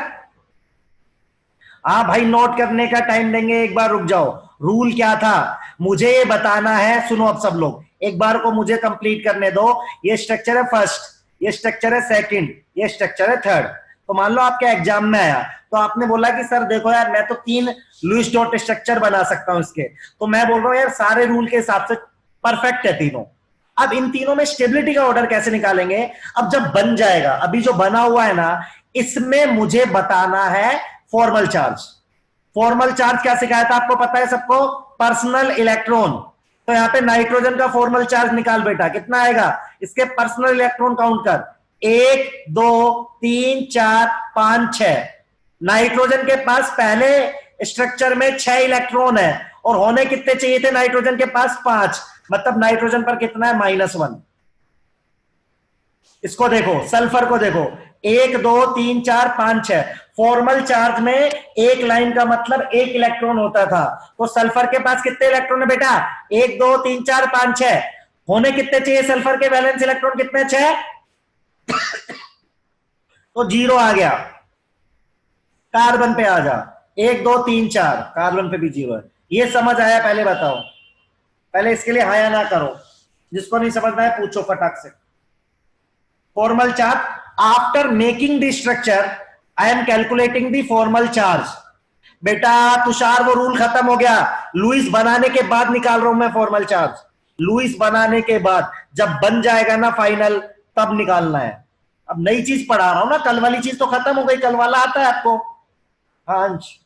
हाँ भाई, नोट करने का टाइम देंगे, एक बार रुक जाओ। रूल क्या था मुझे ये बताना है, सुनो अब सब लोग एक बार को मुझे कंप्लीट करने दो। ये स्ट्रक्चर है फर्स्ट, ये स्ट्रक्चर है सेकंड, ये स्ट्रक्चर है थर्ड। तो मान लो आपके एग्जाम में आया, तो आपने बोला कि सर देखो यार मैं तो 3 लुईस डॉट स्ट्रक्चर बना सकता हूं इसके। तो मैं बोल रहा हूं यार सारे रूल के हिसाब से परफेक्ट है तीनों। अब इन तीनों में स्टेबिलिटी का ऑर्डर कैसे निकालेंगे? अब जब बन जाएगा, अभी जो बना हुआ है ना, इसमें मुझे बताना है फॉर्मल चार्ज। फॉर्मल चार्ज क्या सिखाया था आपको पता है सबको? Personal electron. तो यहां पे नाइट्रोजन का फॉर्मल चार्ज निकाल बेटा, कितना आएगा? इसके पर्सनल इलेक्ट्रॉन काउंट कर, 1 2 3 4 5 6। नाइट्रोजन के पास पहले स्ट्रक्चर में 6 इलेक्ट्रॉन है, और होने कितने चाहिए थे नाइट्रोजन के पास? 5। मतलब नाइट्रोजन पर कितना है? -1। इसको देखो, सल्फर को देखो, 1 2 3 4 5 6। फॉर्मल चार्ज में एक लाइन का मतलब 1 इलेक्ट्रॉन होता था। तो सल्फर के पास कितने इलेक्ट्रॉन है बेटा? 1 2 3 4 5 6। होने कितने चाहिए सल्फर के? वैलेंस इलेक्ट्रॉन कितने? 6। तो 0 आ गया। कार्बन पे आ जा, 1 2 3 4, कार्बन पे भी 0 है। ये समझ आया? पहले बताओ, पहले इसके लिए हाया ना करो, जिसको नहीं समझना है पूछो फटाक से। Formal charge, after making the structure I am calculating the formal charge. बेटा तुषार वो रूल खत्म हो गया, लुईस बनाने के बाद निकाल रहा हूं मैं फॉर्मल चार्ज। लुईस बनाने के बाद जब बन जाएगा ना फाइनल, तब निकालना है। अब नई चीज पढ़ा रहा हूं ना, कल वाली चीज तो खत्म हो गई। कल वाला आता है आपको? हाँ अंश,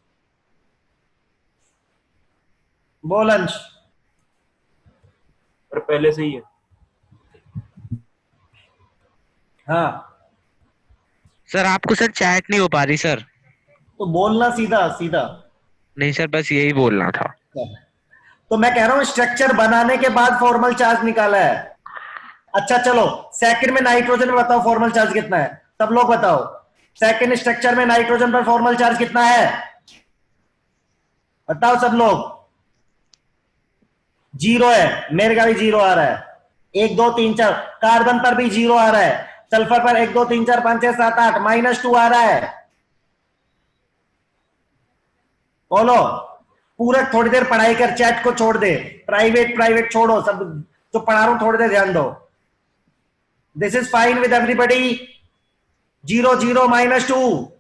बोल अंश। पर पहले से ही है। हाँ सर आपको सर चैट नहीं हो पा रही सर। तो बोलना सीधा सीधा। नहीं सर, बस यही बोलना था। तो मैं कह रहा हूं स्ट्रक्चर बनाने के बाद फॉर्मल चार्ज निकाला है। अच्छा चलो, सेकंड में नाइट्रोजन में बताओ फॉर्मल चार्ज कितना है? सब लोग बताओ, सेकंड स्ट्रक्चर में नाइट्रोजन पर फॉर्मल चार्ज कितना है? बताओ सब लोग। 0 है, मेरे का भी 0 आ रहा है। 1 2 3 4, कार्बन पर भी 0 आ रहा है। सल्फर पर 1 2 3 4 5 6 7 8, -2 आ रहा है। बोलो पूरक, थोड़ी देर पढ़ाई कर, चैट को छोड़ दे, प्राइवेट प्राइवेट छोड़ो, सब जो पढ़ा रहा हूं थोड़ी देर ध्यान दो। This is fine with everybody. 0 0 -2।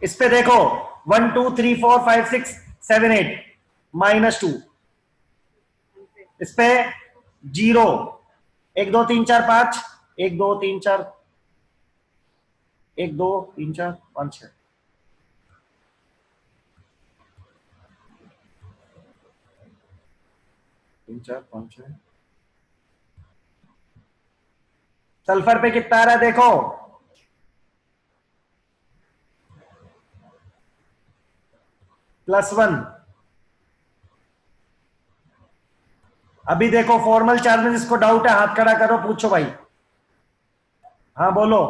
इस पे देखो 1 2 3 4 5 6 7 8, -2। इस पे 0, 1 2 3 4 5, 1 2 3 4, 1 2 3 4 5 6। सल्फर पे कितना आ रहा है देखो, +1। अभी देखो फॉर्मल चार्ज में जिसको डाउट है हाथ खड़ा करो, पूछो भाई। हाँ बोलो।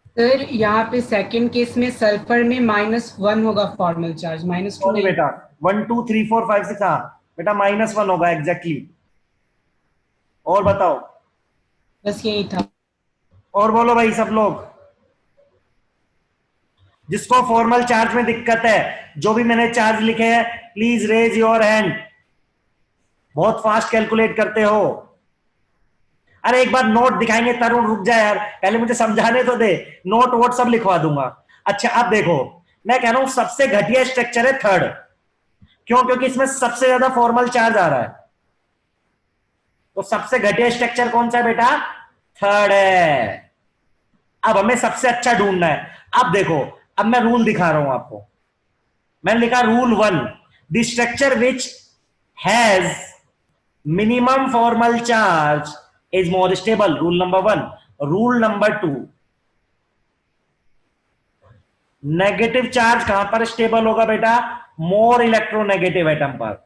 सर यहाँ पे सेकंड केस में सल्फर में -1 होगा फॉर्मल चार्ज, -2 नहीं बेटा 1 2 3 4 5 6, हाँ बेटा -1 होगा एग्जैक्टली। और बताओ। बस यही था। और बोलो भाई सब लोग, जिसको फॉर्मल चार्ज में दिक्कत है, जो भी मैंने चार्ज लिखे हैं प्लीज रेज योर हैंड। बहुत फास्ट कैलकुलेट करते हो। अरे एक बार नोट दिखाएंगे तरुण, रुक जा यार, पहले मुझे समझाने तो दे। नोट वोट सब लिखवा दूंगा। अच्छा अब देखो, मैं कह रहा हूं सबसे घटिया स्ट्रक्चर है थर्ड। क्यों? क्योंकि इसमें सबसे ज्यादा फॉर्मल चार्ज आ रहा है। तो सबसे घटिया स्ट्रक्चर कौन सा है बेटा? थर्ड है। अब हमें सबसे अच्छा ढूंढना है। अब देखो, अब मैं रूल दिखा रहा हूं आपको। मैंने लिखा rule 1, the structure which has minimum formal charge is more stable, rule number 1। Rule number 2, negative charge कहां पर स्टेबल होगा बेटा? मोर इलेक्ट्रोनेगेटिव एटम पर।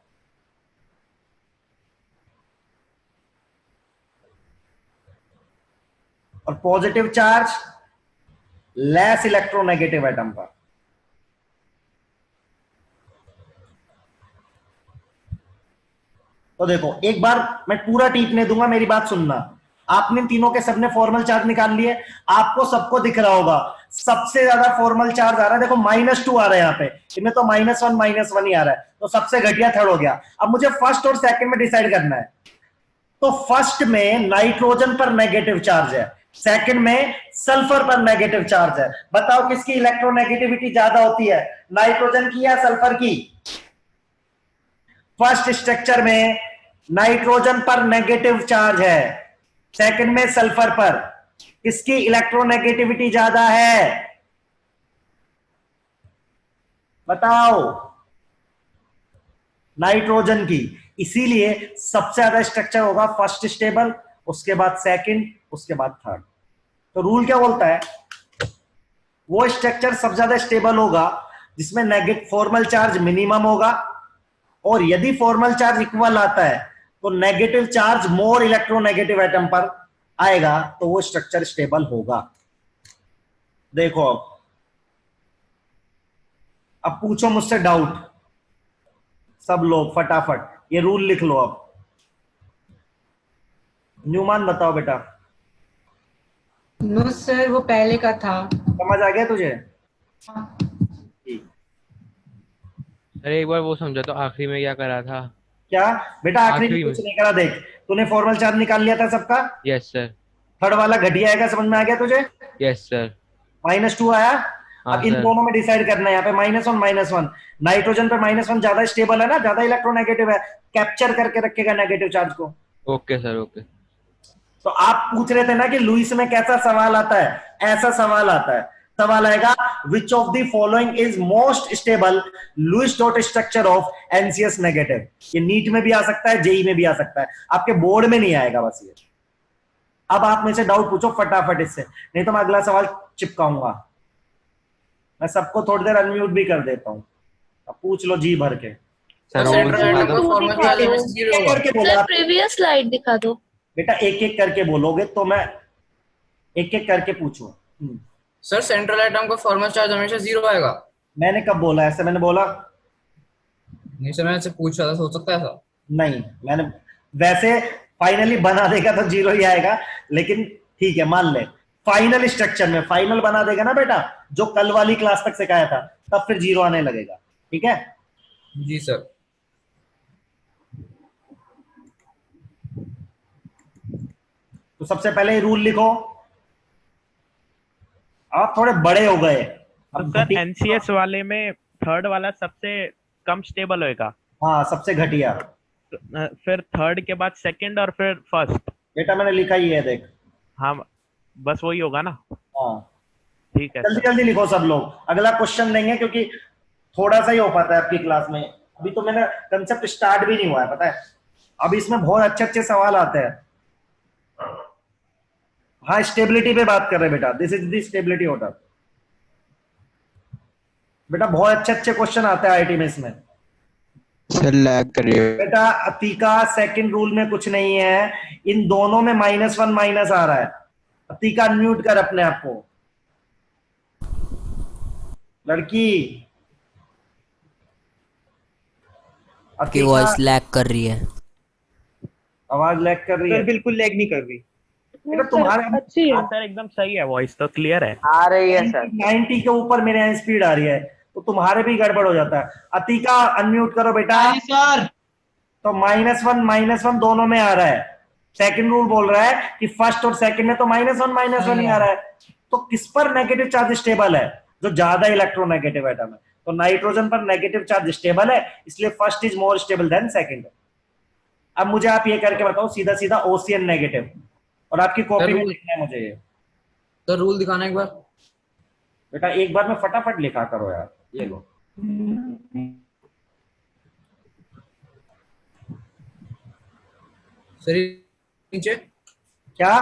और positive charge less electronegative atom पर। तो देखो, एक बार मैं पूरा टीपने दूंगा, मेरी बात सुनना। आपने तीनों के सबने फॉर्मल चार्ज निकाल लिए, आपको सबको दिख रहा होगा सबसे ज्यादा फॉर्मल चार्ज आ रहा है, देखो -2 आ रहा है यहाँ पे, इनमें तो -1 ही आ रहा है, तो सबसे घटिया थर्ड हो गया। अब मुझे फर्स्ट और सेकंड में डिसाइड करना है। तो फर्स्ट में नाइट्रोजन पर नेगेटिव चार्ज है, सेकंड में सल्फर पर नेगेटिव चार्ज है। बताओ किसकी इलेक्ट्रोनेगेटिविटी ज्यादा होती है, नाइट्रोजन की या सल्फर की? फर्स्ट स्ट्रक्चर में नाइट्रोजन पर नेगेटिव चार्ज है, सेकंड में सल्फर पर। किसकी इलेक्ट्रोनेगेटिविटी ज्यादा है? बताओ। नाइट्रोजन की। इसीलिए सबसे ज्यादा स्ट्रक्चर होगा फर्स्ट स्टेबल, उसके बाद सेकंड, उसके बाद थर्ड। तो रूल क्या बोलता है? वो स्ट्रक्चर सबसे ज्यादा स्टेबल होगा जिसमें नेगेटिव फॉर्मल चार्ज मिनिमम होगा, और यदि फॉर्मल चार्ज इक्वल आता है तो negative charge more electronegative atom पर आएगा, तो वो स्ट्रक्चर स्टेबल होगा। देखो अब पूछो मुझसे डाउट सब लोग फटाफट, ये रूल लिख लो। अब न्यूमान बताओ बेटा। नो सर, वो पहले का था। समझ आ गया तुझे? अरे एक बार वो समझा तो आखिरी में क्या करा था? क्या बेटा आखिरी में आखिरी कुछ नहीं करा। देख, तूने फॉर्मल चार्ज निकाल लिया था सबका, यस सर। थर्ड वाला घटिया आएगा, समझ में आ गया तुझे? Yes sir. -2 आया। हाँ अब इन सर। दोनों में डिसाइड करना है, यहाँ पे -1 नाइट्रोजन पे -1 ज्यादा स्टेबल है ना, ज्यादा इलेक्ट्रोनेगेटिव है, कैप्चर करके रखेगा नेगेटिव चार्ज को। Okay sir, okay. तो आप पूछ रहे थे ना कि लुईस में कैसा सवाल आता है, ऐसा सवाल आता है। सवाल आएगा which of the following is most stable Lewis dot structure of NCS negative. ये नीट में भी आ सकता है, जेई में भी आ सकता है, आपके बोर्ड में नहीं आएगा बस ये। अब आप मेरे से डाउट पूछो फटाफट इससे, नहीं तो मैं अगला सवाल चिपकाऊंगा। मैं सबको थोड़ी देर अनम्यूट भी कर देता हूं, अब पूछ लो जी भर के। सर प्रीवियस स्लाइड दिखा दो बेटा, एक एक करके बोलोगे तो मैं एक एक करके पूछूं। सर सेंट्रल एटम का फॉर्मल चार्ज हमेशा 0 आएगा। मैंने कब बोला ऐसे? मैंने बोला नहीं सर, मैंने पूछ रहा था, हो सकता है ऐसा? नहीं, मैंने वैसे फाइनली बना देगा तो 0 ही आएगा, लेकिन ठीक है मान ले फाइनल स्ट्रक्चर में फाइनल बना देगा ना बेटा, जो कल वाली क्लास तक सिखाया था, तब फिर 0 आने लगेगा। ठीक है जी सर। तो सबसे पहले रूल लिखो। आप थोड़े बड़े हो गए तो अब। सर एनसीएस वाले में थर्ड वाला सबसे कम स्टेबल होएगा। हाँ, सबसे घटिया। फिर थर्ड के बाद सेकंड और फिर फर्स्ट। बेटा मैंने लिखा ही है, देख। हाँ बस वही होगा ना। हाँ ठीक है जल्दी सर। जल्दी लिखो सब लोग, अगला क्वेश्चन लेंगे क्योंकि थोड़ा सा ही हो पाता है आपकी क्लास में। अभी तो मैंने कंसेप्ट स्टार्ट भी नहीं हुआ है, पता है। अभी इसमें बहुत अच्छे अच्छे सवाल आते हैं। हाँ, स्टेबिलिटी पे बात कर रहे हैं बेटा, this is the stability order. बेटा बहुत अच्छे अच्छे क्वेश्चन आते हैं आईटी में इसमें। सर लैग कर रही है बेटा अतिका, सेकंड रूल में कुछ नहीं है, इन दोनों में -1 माइनस आ रहा है। अतिका अनम्यूट कर अपने आप को, लड़की। आपकी वॉइस लैग कर रही है। आवाज लैग कर रही है? सर बिल्कुल लैग नहीं कर रही। बेटा तुम्हारे अच्छी है। हाँ सर एकदम सही है, वॉइस तो क्लियर है। आ रही है सर। 90 के ऊपर मेरे यहाँ स्पीड आ रही है, तो तुम्हारे भी गड़बड़ हो जाता है। अतिका अनम्यूट करो बेटा। सर तो -1 दोनों में आ रहा है। सेकंड रूल बोल रहा है कि फर्स्ट और सेकंड में तो -1 ही आ रहा है। तो किस पर नेगेटिव चार्ज स्टेबल है? जो ज्यादा इलेक्ट्रोनेगेटिव एटम है। तो नाइट्रोजन पर नेगेटिव चार्ज स्टेबल है, इसलिए first is more stable then second. अब मुझे आप ये करके बताओ सीधा सीधा ओसीएन नेगेटिव, और आपकी कॉपी में लिखना है मुझे ये। सर रूल दिखाना एक बार। बेटा एक बार में फटाफट लिखा करो यार। ये लो। सर नीचे क्या?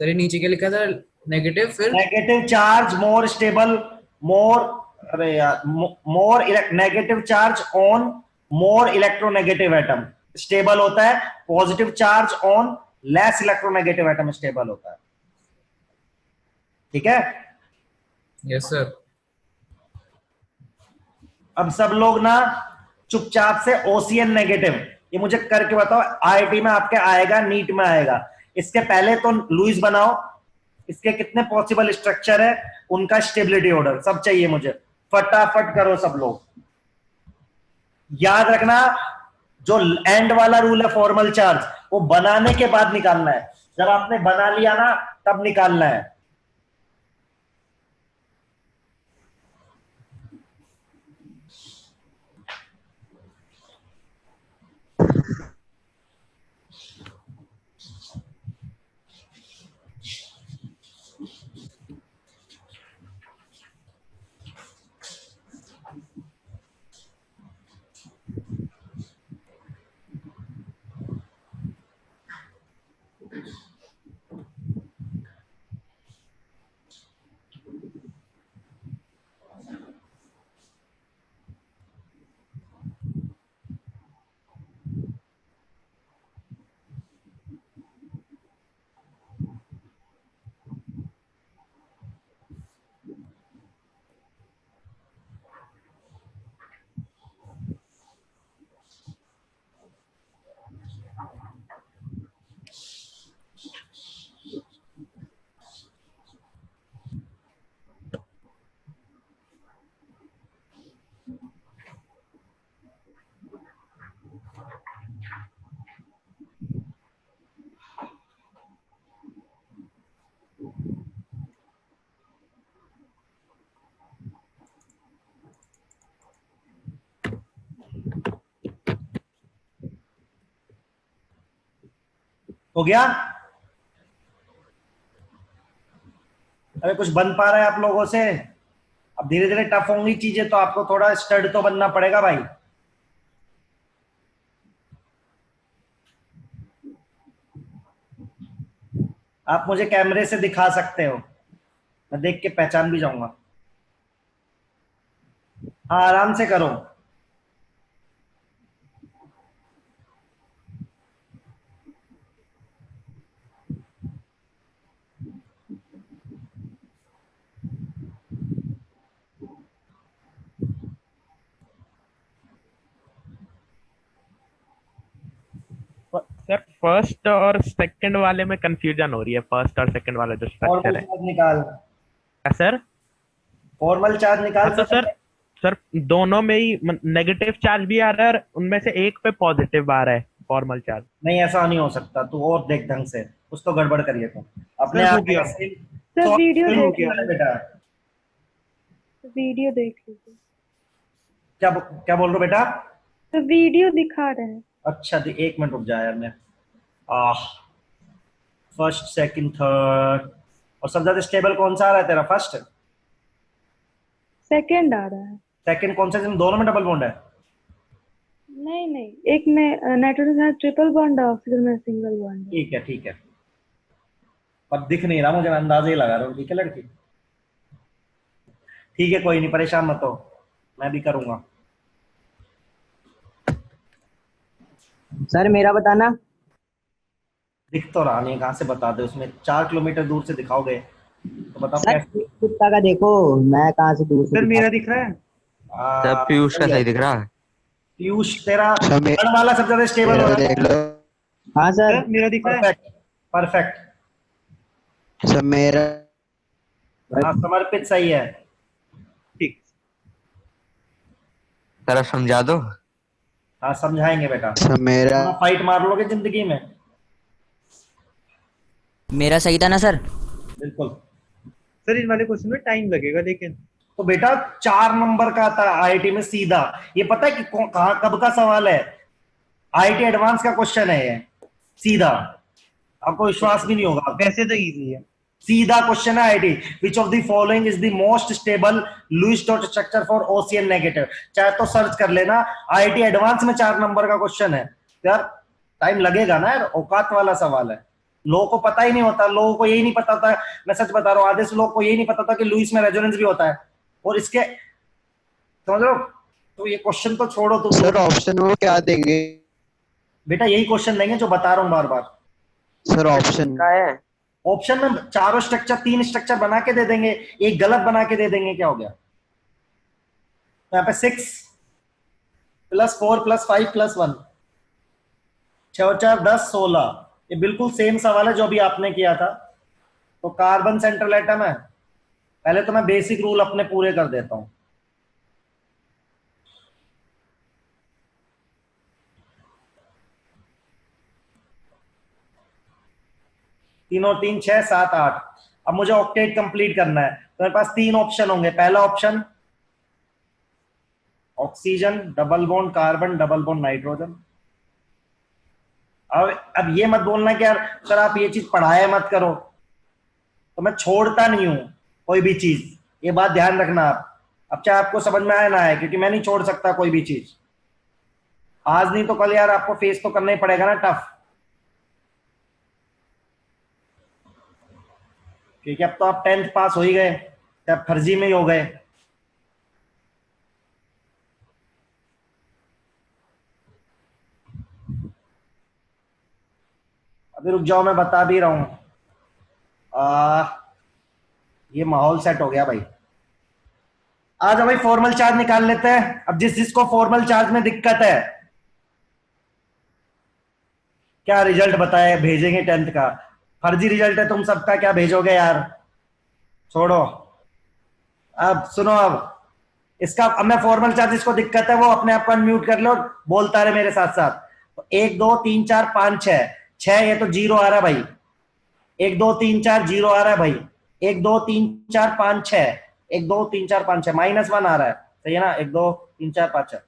सर नीचे क्या लिखा था? नेगेटिव, फिर नेगेटिव चार्ज मोर स्टेबल, मोर, अरे यार, more negative charge on more electronegative atom stable होता है, positive charge on less electronegative atom stable होता है। ठीक है? Yes sir. अब सब लोग ना चुपचाप से ओसीएन नेगेटिव, ये मुझे करके बताओ, आईआईटी में आपके आएगा, नीट में आएगा। इसके पहले तो लुईस बनाओ, इसके कितने पॉसिबल स्ट्रक्चर है, उनका स्टेबिलिटी ऑर्डर सब चाहिए मुझे, फटाफट करो सब लोग। याद रखना जो एंड वाला रूल है फॉर्मल चार्ज, वो बनाने के बाद निकालना है, जब आपने बना लिया ना तब निकालना है। हो गया? अरे कुछ बन पा रहा है आप लोगों से? अब धीरे धीरे टफ होंगी चीजें, तो आपको थोड़ा स्टड तो बनना पड़ेगा भाई। आप मुझे कैमरे से दिखा सकते हो, मैं देख के पहचान भी जाऊंगा। हाँ आराम से करो। सर फर्स्ट और सेकंड वाले में कंफ्यूजन हो रही है, फर्स्ट और सेकंड वाला जो स्ट्रक्चर फॉर्मल है। चार्ज निकाल, सर फॉर्मल चार्ज निकाल। तो सर दोनों में ही नेगेटिव चार्ज भी आ रहा है और उनमें से एक पे पॉजिटिव आ रहा है फॉर्मल चार्ज। नहीं ऐसा नहीं हो सकता, तू और देख ढंग से, कुछ तो गड़बड़ करिए तुम अपने सर, हो आप गया। सर वीडियो हो देख गया बेटा। वीडियो देख लीजिए। क्या क्या बोल रहे हो बेटा? तो वीडियो दिखा रहे हैं। अच्छा एक मिनट रुक जा यार, मैं फर्स्ट सेकंड थर्ड, और सबसे ज्यादा स्टेबल कौन सा आ रहा है तेरा? फर्स्ट, सेकंड आ रहा है। सेकंड कौन सा, जिसमें दोनों में डबल बॉन्ड है? नहीं नहीं, एक में नाइट्रोजन है ट्रिपल बॉन्ड, ऑक्सीजन में सिंगल बॉन्ड। ठीक है ठीक है, अब दिख नहीं रहा मुझे, मैं अंदाजा ही लगा रहा हूँ। ठीक है लड़की, ठीक है कोई नहीं, परेशान मत हो, मैं भी करूंगा। सर मेरा बताना। दिख तो रहा नहीं, कहाँ से बता दे, उसमें 4 किलोमीटर दूर से दिखाओगे तो बताओ सर कैसे। कुत्ता का देखो, मैं कहाँ से दूर से सर मेरा दिख रहा है। तब पीयूष का सही दिख रहा है। पीयूष तेरा बड़ वाला सबसे ज्यादा स्टेबल हो रहा है। हाँ सर सर मेरा दिख रहा है। Perfect perfect. सब मेरा हाँ समर्पित सही है। ठीक। जरा समझा दो। हाँ समझाएंगे बेटा, सब मेरा फाइट मार लोगे जिंदगी में। मेरा सही था ना सर? बिल्कुल। सर इन वाले क्वेश्चन में टाइम लगेगा लेकिन। तो बेटा 4 नंबर का आता है आईआईटी में सीधा, ये पता है कि कहाँ कब का सवाल है? आईआईटी एडवांस का क्वेश्चन है ये, सीधा, आपको विश्वास भी नहीं होगा। वैसे तो इजी है। सीधा क्वेश्चन है it. Which of the following is the most stable Lewis dot structure for OCN negative. चाहे तो सर्च कर लेना, आईटी एडवांस में 4 नंबर का क्वेश्चन है यार। टाइम लगेगा ना यार, औकात वाला सवाल है। लोगों को पता ही नहीं होता, लोगों को यही नहीं पता था, मैं सच बता रहा हूँ, आधे से लोगों को यही नहीं पता था कि लुईस में रेजोनेंस भी होता है। और इसके समझ लो, तो ये क्वेश्चन तो छोड़ो। तो सर ऑप्शन वो क्या देंगे? बेटा यही क्वेश्चन देंगे जो बता रहा हूँ बार बार। सर ऑप्शन का है? ऑप्शन में 4 स्ट्रक्चर 3 स्ट्रक्चर बना के दे देंगे, एक गलत बना के दे देंगे, क्या हो गया। तो यहाँ पे 6 + 4 + 5 + 1, 6 और 4 10 16। ये बिल्कुल सेम सवाल है जो अभी आपने किया था। तो कार्बन सेंट्रल एटम है। पहले तो मैं बेसिक रूल अपने पूरे कर देता हूं। तीन और 3 6 7 8। अब मुझे ऑक्टेट कंप्लीट करना है, तो मेरे पास 3 ऑप्शन होंगे। पहला option oxygen double bond carbon double bond nitrogen. अब ये मत बोलना कि यार सर आप ये चीज पढ़ाया मत करो, तो मैं छोड़ता नहीं हूं कोई भी चीज, ये बात ध्यान रखना आप। अब चाहे आपको समझ में आए ना आए, क्योंकि मैं नहीं छोड़ सकता कोई भी चीज। आज नहीं तो कल यार आपको फेस तो करना ही पड़ेगा ना टफ, क्योंकि अब तो आप 10th पास हो ही गए, अब फर्जी में ही हो गए। अभी रुक जाओ, मैं बता भी रहा हूं। ये माहौल सेट हो गया भाई। आज भाई फॉर्मल चार्ज निकाल लेते हैं। अब जिसको फॉर्मल चार्ज में दिक्कत है, क्या रिजल्ट बताए भेजेंगे 10th का? फर्जी रिजल्ट है, तुम सबका क्या भेजोगे यार, छोड़ो। अब सुनो, अब इसका, अब मैं फॉर्मल चार्ज जिसको दिक्कत है वो अपने आप को अनम्यूट कर लो, बोलता रहे मेरे साथ साथ। तो 1 2 3 4 5 6 6, ये तो 0 आ रहा है भाई। 1 2 3 4 0 आ रहा है भाई। 1 2 3 4 5 6, 1 2 3 4 5 6, -1 आ रहा है, सही है ना। 1 2 3 4 5 6,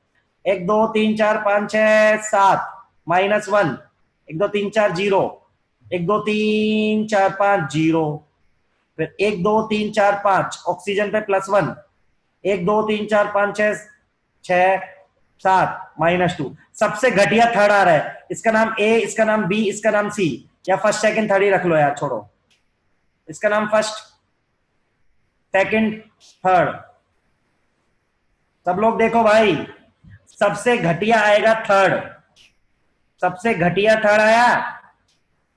1 2 3 4 5 6 7, -1, 1 2 3 4 0, 1 2 3 4 5 0, फिर 1 2 3 4 5 ऑक्सीजन पे +1, 1 2 3 4 5 6 6 7, -2। सबसे घटिया थर्ड आ रहा है, इसका नाम ए, इसका नाम बी, इसका नाम सी, या फर्स्ट सेकंड थर्ड ही रख लो यार, छोड़ो। इसका नाम फर्स्ट सेकंड थर्ड। सब लोग देखो भाई, सबसे घटिया आएगा थर्ड, सबसे घटिया थर्ड आया।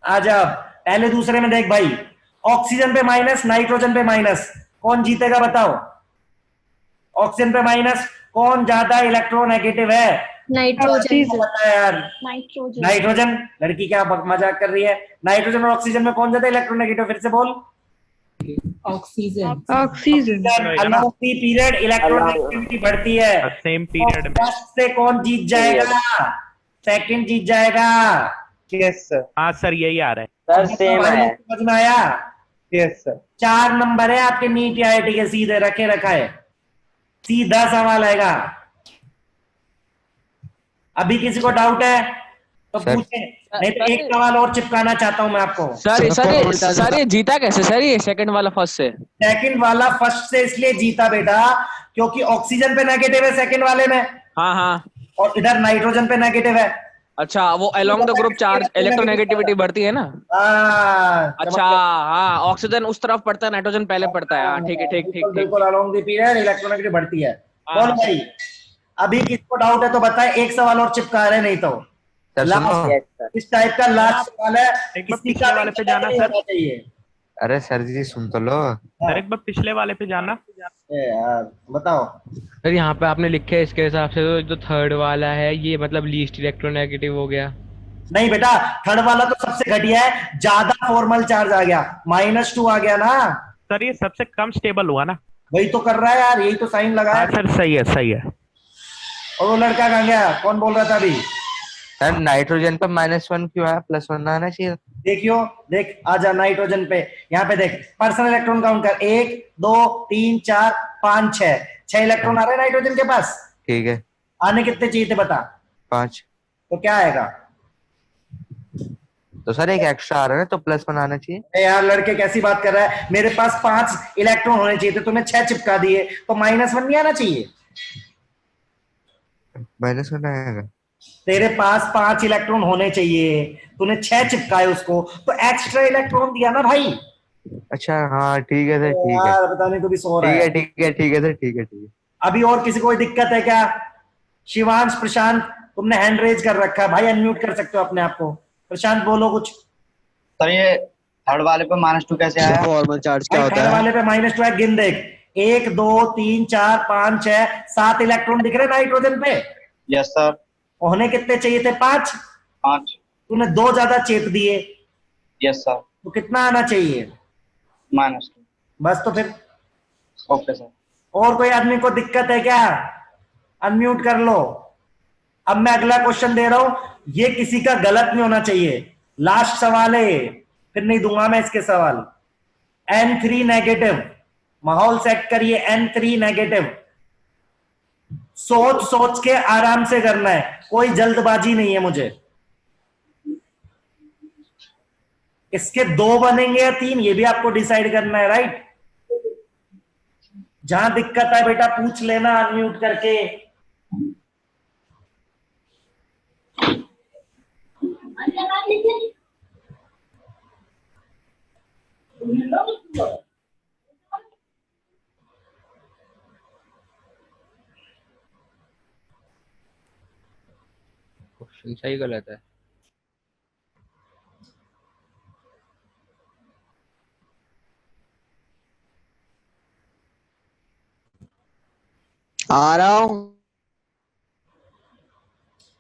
आज अब पहले दूसरे में देख भाई, ऑक्सीजन पे माइनस, नाइट्रोजन पे माइनस, कौन जीतेगा बताओ? ऑक्सीजन पे माइनस, कौन ज्यादा इलेक्ट्रोनेगेटिव है? नाइट्रोजन। पता है यार, नाइट्रोजन। नाइट्रोजन। लड़की क्या मजाक कर रही है? नाइट्रोजन और ऑक्सीजन में कौन ज्यादा इलेक्ट्रोनेगेटिव? फिर से बोल। Oxygen. Oxygen. Along the period electronegativity बढ़ती है। सेम पीरियड में। फर्स्ट से कौन जीत जाएगा? सेकंड जीत जाएगा। Yes sir. हाँ सर, यही आ रहा है सर सेम है। समझ में आया? Yes sir. 4 नंबर है आपके नीट आईआईटी के, सीधे रखे रखा है, सीधा सवाल आएगा। अभी किसी को डाउट है तो पूछे, नहीं तो एक सवाल और चिपकाना चाहता हूं मैं आपको। सर ये जीता कैसे सर, ये सेकंड वाला फर्स्ट से? सेकंड वाला फर्स्ट से इसलिए जीता बेटा, क्योंकि ऑक्सीजन पे नेगेटिव है सेकंड वाले में, हाँ हाँ, और इधर नाइट्रोजन पे नेगेटिव है। अच्छा, वो along the group charge electronegativity बढ़ती है ना। अच्छा हाँ, ऑक्सीजन उस तरफ पड़ता है, नाइट्रोजन पहले पड़ता है। हाँ ठीक है, ठीक ठीक ठीक। बिल्कुल अलोंग द पीरियड इलेक्ट्रोनेगेटिव बढ़ती है। कौन भाई अभी किसको डाउट है तो बताए, एक सवाल और चिपका रहे, नहीं तो इस टाइप का लास्ट सवाल है। किसी का वाले पे जाना सर चाहिए। अरे सर जी सुन तो लो सर, एक बार पिछले वाले पे जाना। यार बताओ सर, यहाँ पे आपने लिखे है इसके हिसाब से तो जो थर्ड वाला है ये मतलब लीस्ट इलेक्ट्रोनेगेटिव हो गया। नहीं बेटा, थर्ड वाला तो सबसे घटिया है, ज्यादा फॉर्मल चार्ज आ गया, -2 आ गया ना सर। ये सबसे कम स्टेबल हुआ ना, वही तो कर रहा है यार, यही तो साइन लगाया। सर सही है, सही है। और वो लड़का कहाँ गया, कौन बोल रहा था अभी? सर नाइट्रोजन पे -1 क्यों है? +1 आना चाहिए। देखियो, देख आजा नाइट्रोजन पे, यहाँ पे देख पर्सनल इलेक्ट्रॉन काउंट कर, 1 2 3 4 5 6 इलेक्ट्रॉन आ रहे हैं नाइट्रोजन के पास। ठीक है, आने कितने चाहिए थे बता? 5। तो क्या आएगा? तो सर एक एक्स्ट्रा आ रहा है ना, तो +1 आना चाहिए। ए यार लड़के कैसी बात कर रहा है, मेरे पास 5 इलेक्ट्रॉन होने चाहिए थे, तूने 6 चिपका दिए, तो -1 नहीं आना चाहिए। -1 आएगा। तेरे पास 5 इलेक्ट्रॉन होने चाहिए, तूने 6 चिपकाए उसको, तो एक्स्ट्रा इलेक्ट्रॉन दिया ना भाई। अच्छा हाँ ठीक है सर, ठीक है यार पता नहीं, तू भी सो रहा ठीक है। है ठीक है ठीक है सर, ठीक है ठीक है। अभी और किसी को कोई दिक्कत है क्या? शिवांश, प्रशांत, तुमने हैंड रेज कर रखा है भाई, अनम्यूट कर सकते हो अपने आप को। प्रशांत बोलो कुछ। सर ये थर्ड वाले पे -2 कैसे आया? फॉर्मल चार्ज क्या होता थर्ड है? वाले पे -2 है, गिन देख। 1 2 3 4 5 6 7 इलेक्ट्रॉन दिख रहे नाइट्रोजन पे। Yes sir. होने कितने चाहिए थे? 5। 5। तूने 2 ज्यादा चेप दिए। Yes sir. तो कितना आना चाहिए? -2। बस तो फिर ओके सर। और कोई आदमी को दिक्कत है क्या? अनम्यूट कर लो। अब मैं अगला क्वेश्चन दे रहा हूं, ये किसी का गलत नहीं होना चाहिए। लास्ट सवाल है, फिर नहीं दूंगा मैं इसके सवाल। N3 नेगेटिव, माहौल सेट करिए। N3 नेगेटिव, सोच सोच के आराम से करना है, कोई जल्दबाजी नहीं है मुझे। इसके 2 बनेंगे या 3, ये भी आपको डिसाइड करना है, राइट। जहां दिक्कत है बेटा पूछ लेना अनम्यूट करके। क्वेश्चन सही गलत है। आ रहा हूँ।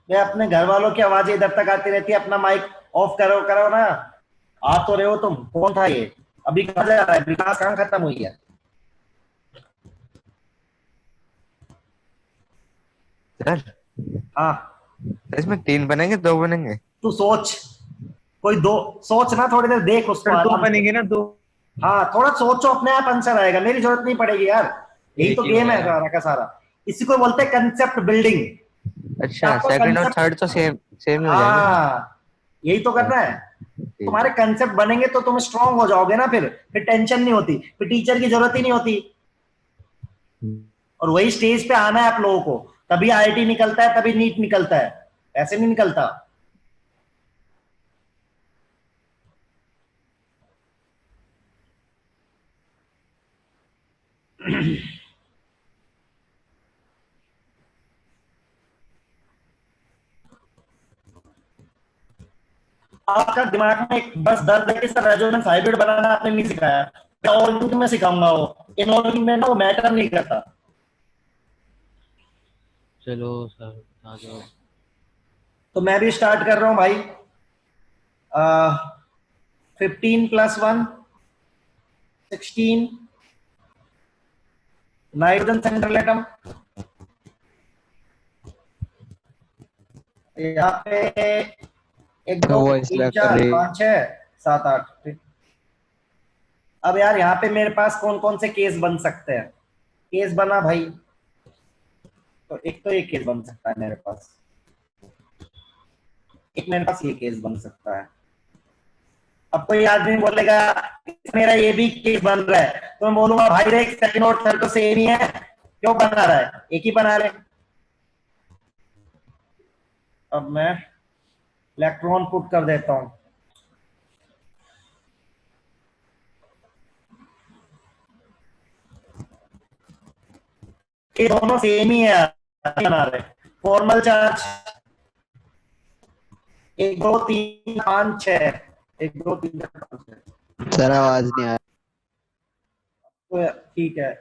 मैं अपने घर वालों की आवाजें इधर तक आती रहती है, अपना माइक ऑफ करो करो ना। आ तो रहे हो तुम। कौन था ये? अभी कहाँ जा रहा है? विकास कहाँ खत्म हुई है? सर हाँ इसमें 3 बनेंगे 2 बनेंगे? तू सोच, कोई 2 सोच ना, थोड़ी देर देख उसको। 2 बनेंगे ना 2। हाँ थोड़ा सोचो, अपने आप आंसर आएगा, मेरी जरूरत नहीं पड़ेगी यार। यही तो गेम है सारा का सारा। इसी को बोलते हैं कंसेप्ट बिल्डिंग। अच्छा सेकंड और थर्ड तो सेम सेम ही हो जाएगा। हाँ यही तो करना है। तुम्हारे कंसेप्ट बनेंगे तो तुम स्ट्रांग हो जाओगे ना, फिर टेंशन नहीं होती, फिर टीचर की जरूरत ही नहीं होती। और वही स्टेज पे आना है आप लोगों को, तभी आईआईटी निकलता है, तभी नीट निकलता है, ऐसे नहीं निकलता। आपका दिमाग में एक बस दर्द है कि सर रेजोनेंस हाइब्रिड बनाना आपने नहीं सिखाया। ऑर्गेनिक में सिखाऊंगा, वो इनऑर्गेनिक में ना वो मैटर नहीं करता। चलो सर आ जाओ। तो मैं भी स्टार्ट कर रहा हूं भाई। 15 + 1 16 नाइट्रोजन सेंट्रल एटम। यहाँ पे 1 2 3 4 5 6 7 8। ठीक। अब यार यहाँ पे मेरे पास कौन कौन से केस बन सकते हैं? केस बना भाई, तो एक तो ये केस बन सकता है मेरे पास, एक मेरे पास ये केस बन सकता है। अब कोई आदमी बोलेगा मेरा ये भी केस बन रहा है, तो मैं बोलूंगा भाई देख सेकंड और थर्ड तो सेम ही है, क्यों बना रहा है? एक ही बना रहे। अब मैं इलेक्ट्रॉन पुट कर देता हूं। ये दोनों सेम ही है, बना रहे। Formal charge 1 2 3 5 6 1 2 3 4 5 6। सर आवाज नहीं आ तो ठीक है,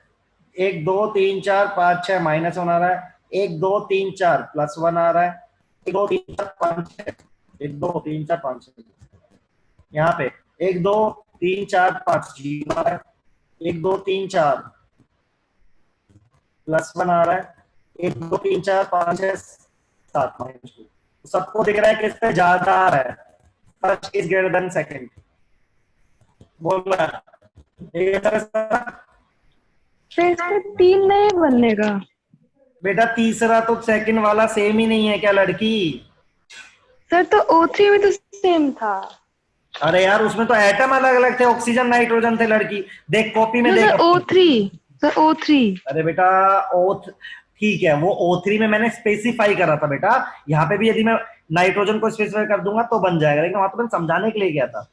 1 2 3 4 5 6 -1 आ रहा है, 1 2 3 4 +1 आ रहा है, 1 2 3 4 5 6 1 2 3 4 5 6। यहाँ पे 1 2 3 4 5 0 आ रहा है, 1 2 3 4 +1 आ रहा है, 1 2 3 4 5 6 7 -2। सबको दिख रहा है कि इस पे ज्यादा आ रहा है। First is greater than second. बोल रहा है फिर इसमें 3 नहीं बनेगा बेटा, तीसरा तो सेकंड वाला सेम ही नहीं है क्या लड़की? सर? तो O3 में तो सेम था। अरे यार उसमें तो एटम अलग अलग थे, ऑक्सीजन नाइट्रोजन थे लड़की, देख कॉपी में देख। O3 sir, O3। अरे बेटा ठीक है, वो O3 में मैंने स्पेसिफाई करा था बेटा, यहाँ पे भी यदि मैं नाइट्रोजन को स्पेसिफाई कर दूंगा तो बन जाएगा, लेकिन वहां तो मैंने समझाने के लिए गया था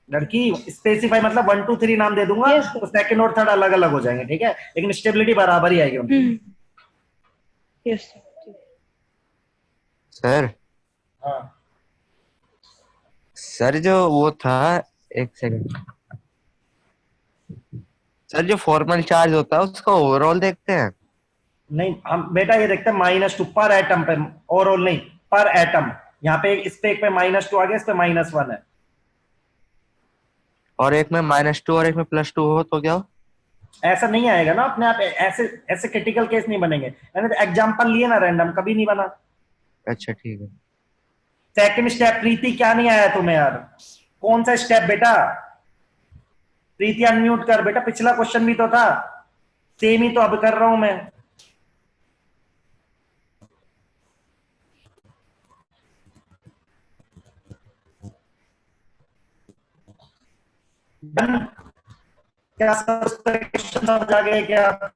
लड़की। स्पेसिफाई मतलब 1 2 3 नाम दे दूंगा, तो सेकंड और थर्ड अलग अलग हो जाएंगे, ठीक है, लेकिन स्टेबिलिटी बराबर ही आएगी उनकी। Yes sir. हाँ सर जो वो था, एक सेकंड सर, जो फॉर्मल चार्ज होता है उसका ओवरऑल देखते हैं? नहीं हम बेटा ये देखते हैं -2 पर एटम पे, ओवरऑल नहीं, पर एटम। यहाँ पे इस पे एक पे -2 आ गया, इस पे -1 है, और एक में -2 और एक में +2 हो तो क्या हो? ऐसा नहीं आएगा ना अपने आप, ऐसे ऐसे क्रिटिकल केस नहीं बनेंगे। मैंने तो एग्जांपल लिए ना रैंडम, कभी नहीं बना। अच्छा ठीक है। सेकंड स्टेप प्रीति, क्या नहीं आया तुम्हें यार? कौन सा स्टेप बेटा? प्रीति अनम्यूट कर बेटा, पिछला क्वेश्चन भी तो था, सेम ही तो अब कर रहा हूं मैं। क्या क्वेश्चन समझ आ गए क्या?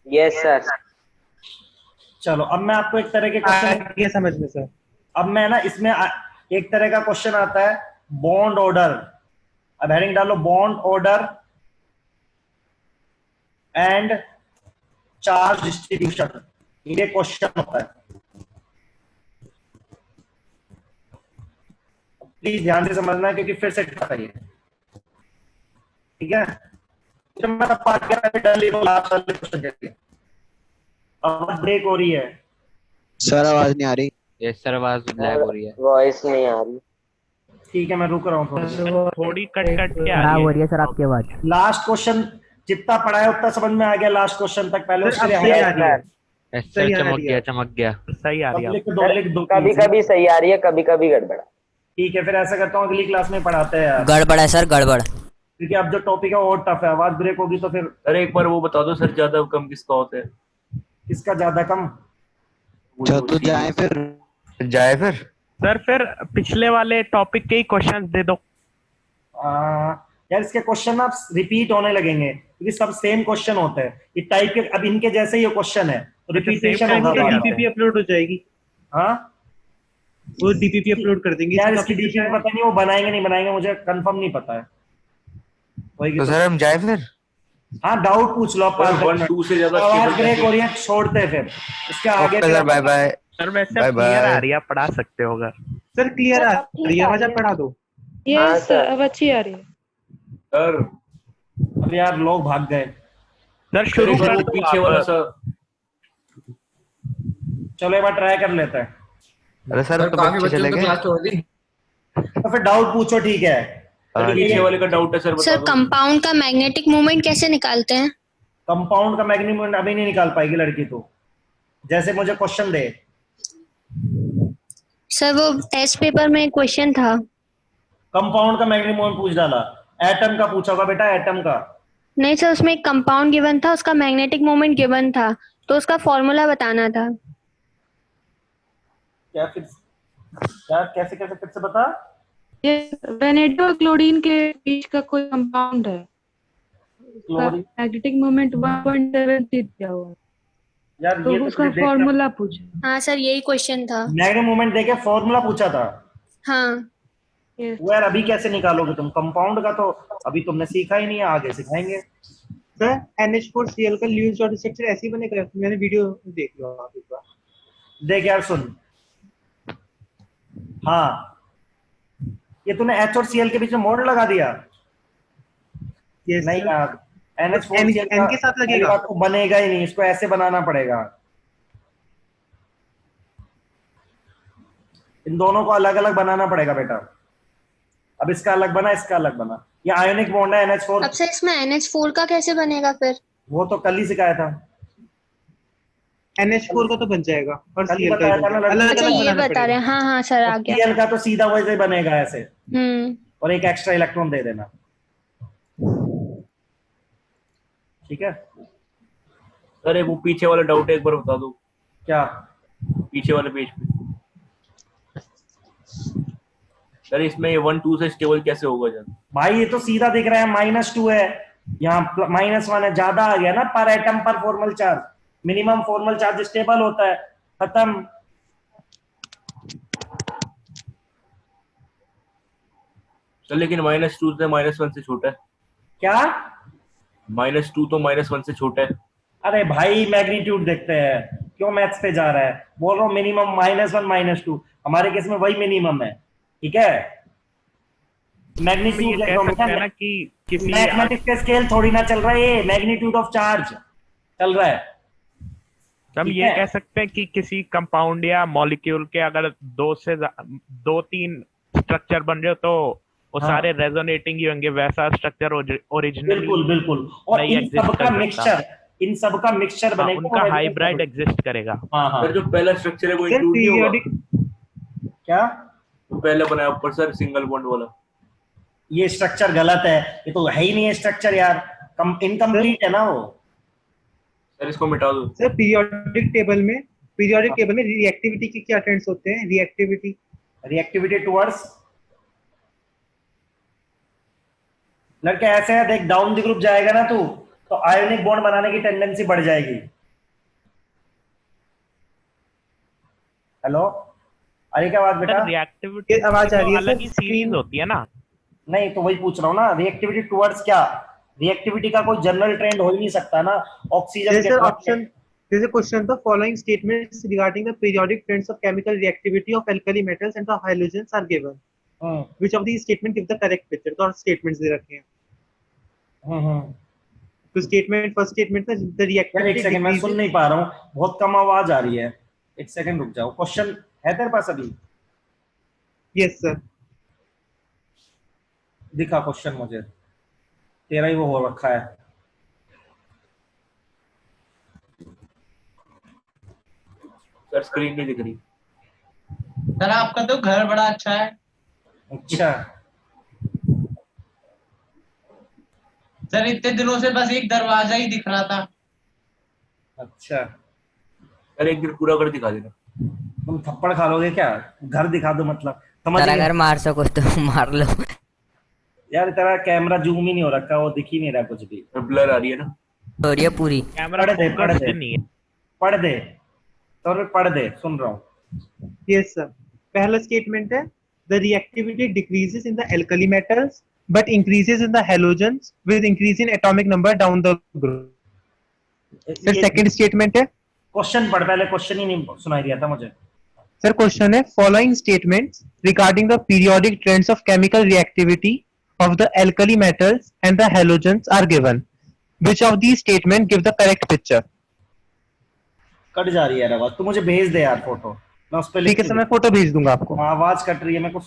Yes sir. चलो अब मैं आपको एक तरह के क्वेश्चन समझ में सर। अब मैं ना इसमें एक तरह का क्वेश्चन आता है बॉन्ड ऑर्डर। अब हेडिंग डालो bond order and charge distribution, ये क्वेश्चन होता है। प्लीज ध्यान से समझना क्योंकि फिर से टफ है ये, ठीक है। आवाज ब्रेक हो रही है सर, आवाज नहीं आ रही। यस सर, आवाज लैग हो रही है, वॉइस नहीं आ रही। ठीक है मैं रुक रहा हूँ, थोड़ी कट कट के खराब हो रही है सर आपकी आवाज। लास्ट क्वेश्चन जितना पढ़ा है उतना समझ में आ गया लास्ट क्वेश्चन तक, पहले उसके लिए यस सर, चमक गया सही आ रही है। कभी कभी सही आ रही है, कभी कभी गड़बड़। ठीक है फिर ऐसा करता हूँ अगली क्लास में पढ़ाते हैं यार। गड़बड़ है सर, गड़बड़, क्योंकि अब जो टॉपिक है और टफ है, आवाज ब्रेक होगी तो फिर। अरे एक बार वो बता दो सर, ज्यादा कम किसका होता है? किसका ज्यादा कम? तो जाए फिर सर फिर पिछले वाले टॉपिक के ही क्वेश्चन दे दो। यार इसके क्वेश्चन आप रिपीट होने लगेंगे क्योंकि सब सेम क्वेश्चन होते हैं, ये टाइप के। अब इनके जैसे ही क्वेश्चन है तो रिपीटेशन होगा, डीपीपी अपलोड हो जाएगी। हाँ वो डीपीपी अपलोड कर देंगे यार, इसकी डीपीपी पता नहीं वो बनाएंगे नहीं बनाएंगे, मुझे कंफर्म नहीं पता है। तो सर हम जाए फिर? हाँ डाउट पूछ लो, 1 2 से ज्यादा आवाज ब्रेक हो रही है, छोड़ते हैं फिर इसके आगे। बाय बाय सर वैसे क्लियर आ रही है, पढ़ा सकते हो अगर। सर क्लियर आ रही है, आवाज आप पढ़ा दो। यस सर, अब अच्छी आ रही है सर। अब यार लोग भाग गए सर, शुरू कर दो पीछे वाला सर। चलो एक बार ट्राई कर लेते हैं। अरे सर तो काफी बच्चे बच्चों चले ने गए। क्लास छोड़ दी। तो फिर डाउट पूछो, ठीक है। पीछे वाले का डाउट है सर, बता सर दो। कंपाउंड का मैग्नेटिक मोमेंट कैसे निकालते हैं? कंपाउंड का मैग्नेटिक मोमेंट अभी नहीं निकाल पाएगी लड़की तो, जैसे मुझे क्वेश्चन दे। सर वो टेस्ट पेपर में क्वेश्चन था, कंपाउंड का मैग्नेटिक मोमेंट पूछ डाला, एटम का पूछा होगा बेटा, एटम का। नहीं सर उसमें एक कंपाउंड गिवन था, उसका मैग्नेटिक मोमेंट गिवन था, तो उसका फॉर्मूला बताना था। क्या फिर क्या कैसे कैसे फिर से बता? ये वेनेडियो और क्लोरीन के बीच का कोई कंपाउंड है, मैग्नेटिक मोमेंट 1.73 दिया हुआ है, यार तो ये उसका फॉर्मूला पूछा। हाँ सर यही क्वेश्चन था। मैग्नेटिक मोमेंट देके फॉर्मूला पूछा था। हाँ वो यार अभी कैसे निकालोगे तुम कंपाउंड का? तो अभी तुमने सीखा ही नहीं है, आगे सिखाएंगे। सर NH4Cl का ल्यूइस डॉट स्ट्रक्चर ऐसे ही बनेगा, मैंने वीडियो देख लो आप एक बार। देख यार सुन, हाँ ये तूने H और Cl के बीच में मोड़ लगा दिया। नहीं यार, NH4Cl N के साथ लगेगा तो बनेगा ही नहीं, इसको ऐसे बनाना पड़ेगा। इन दोनों को अलग अलग बनाना पड़ेगा बेटा। अब इसका अलग बना, इसका अलग बना, ये आयोनिक बॉन्ड है NH4। अब सर इसमें NH4 का कैसे बनेगा फिर? वो तो कल ही सिखाया था। NH4 का तो बन जाएगा और कल ही Cl का बताया था ना लड़की। अच्छा ये बता रहे हैं, हाँ हाँ सर आ गया। Cl का तो सीधा वैसे ही बनेगा ऐसे, और एक एक्स्ट्रा इलेक्ट्रॉन दे देना, ठीक है। अरे वो पीछे वाला डाउट है, एक बार बता दो। क्या? पीछे वाले पेज पे सर इसमें ये 1 2 से स्टेबल कैसे होगा सर? भाई ये तो सीधा दिख रहा है, -2 है, यहाँ -1 है, ज्यादा आ गया ना पर एटम पर formal charge. Minimum formal charge stable होता है, खत्म। सर लेकिन -2 से -1 से छोटा है। क्या? -2 तो -1 से छोटा है। अरे भाई मैग्नीट्यूड देखते हैं, क्यों मैथ्स पे जा रहा है? बोल रहा हूँ मिनिमम -1 -2, हमारे केस में वही मिनिमम है, ठीक है। मैग्नीट्यूड कह सकते हैं ना कि किसी मैथमेटिक्स का स्केल थोड़ी ना चल रहा है, ये मैग्नीट्यूड ऑफ चार्ज चल रहा है। हम ये कह सकते हैं कि किसी कंपाउंड या मॉलिक्यूल के अगर 2-3 स्ट्रक्चर बन रहे हो तो वो सारे रेजोनेटिंग ही होंगे, वैसा स्ट्रक्चर ओरिजिनली बिल्कुल बिल्कुल। और इन सब का मिक्सचर बनेगा, उनका हाइब्रिड एग्जिस्ट करेगा। सर जो पहला स्ट्रक्चर है वो इंक्लूड नहीं होगा क्या? तो पहले बनाया ऊपर सर सिंगल बॉन्ड वाला, ये स्ट्रक्चर गलत है, ये तो है ही नहीं है स्ट्रक्चर यार, इनकम्प्लीट है ना वो। सर इसको मिटा दो। सर पीरियोडिक टेबल में रिएक्टिविटी के क्या ट्रेंड्स होते हैं? रिएक्टिविटी टुवर्ड्स, लड़के ऐसे है, देख डाउन द ग्रुप जाएगा ना तू तो आयोनिक बॉन्ड बनाने की टेंडेंसी बढ़ जाएगी। हेलो, अरे क्या बात बेटा? रिएक्टिविटी आवाज आ रही है? अलग ही सीरीज होती है ना। नहीं तो वही पूछ रहा हूँ ना, रिएक्टिविटी टुवर्ड्स क्या? रिएक्टिविटी का कोई जनरल ट्रेंड हो ही नहीं सकता ना। ऑक्सीजन के option There's a question. The following statements regarding the periodic trends of chemical reactivity of alkali metals and the halogens are given. Which of these statements give the correct picture? तो statements दे रखे हैं। तो statement, first statement था the reactivity। एक second, मैं सुन नहीं पा रहा हूँ, बहुत कम आवाज आ रही है, एक सेकंड रुक जाओ। क्वेश्चन है तेरे पास अभी? Yes sir. दिखा क्वेश्चन मुझे, तेरा ही वो हो रखा है। सर स्क्रीन नहीं दिख रही। सर आपका तो घर बड़ा अच्छा है। अच्छा सर इतने दिनों से बस एक दरवाजा ही दिख रहा था। अच्छा सर एक दिन पूरा घर दिखा देना। तुम थप्पड़ खा लोगे क्या? घर दिखा दो मतलब, समझ सर अगर मार सको तो मार लो। यार तेरा कैमरा जूम ही नहीं हो रखा, वो दिख ही नहीं रहा कुछ भी, ब्लर आ रही है ना। हो रही है पूरी। कैमरा पढ़ दे तो पढ़ दे, सुन रहा हूँ। Yes sir. पहला स्टेटमेंट है the reactivity decreases in the alkali metals but increases in the halogens with increase in atomic number down the group. Sir second statement है, क्वेश्चन पढ़, पहले क्वेश्चन ही नहीं सुनाई दिया था मुझे। सर क्वेश्चन है following statements regarding the periodic trends of chemical reactivity of the alkali metals and the halogens are given. Which of these statements give the correct picture? Cut जा रही है आवाज, तू मुझे भेज दे यार फोटो, मैं उस पे ठीक है सर, मैं फोटो भेज दूंगा आपको। आवाज कट रही है, मैं कुछ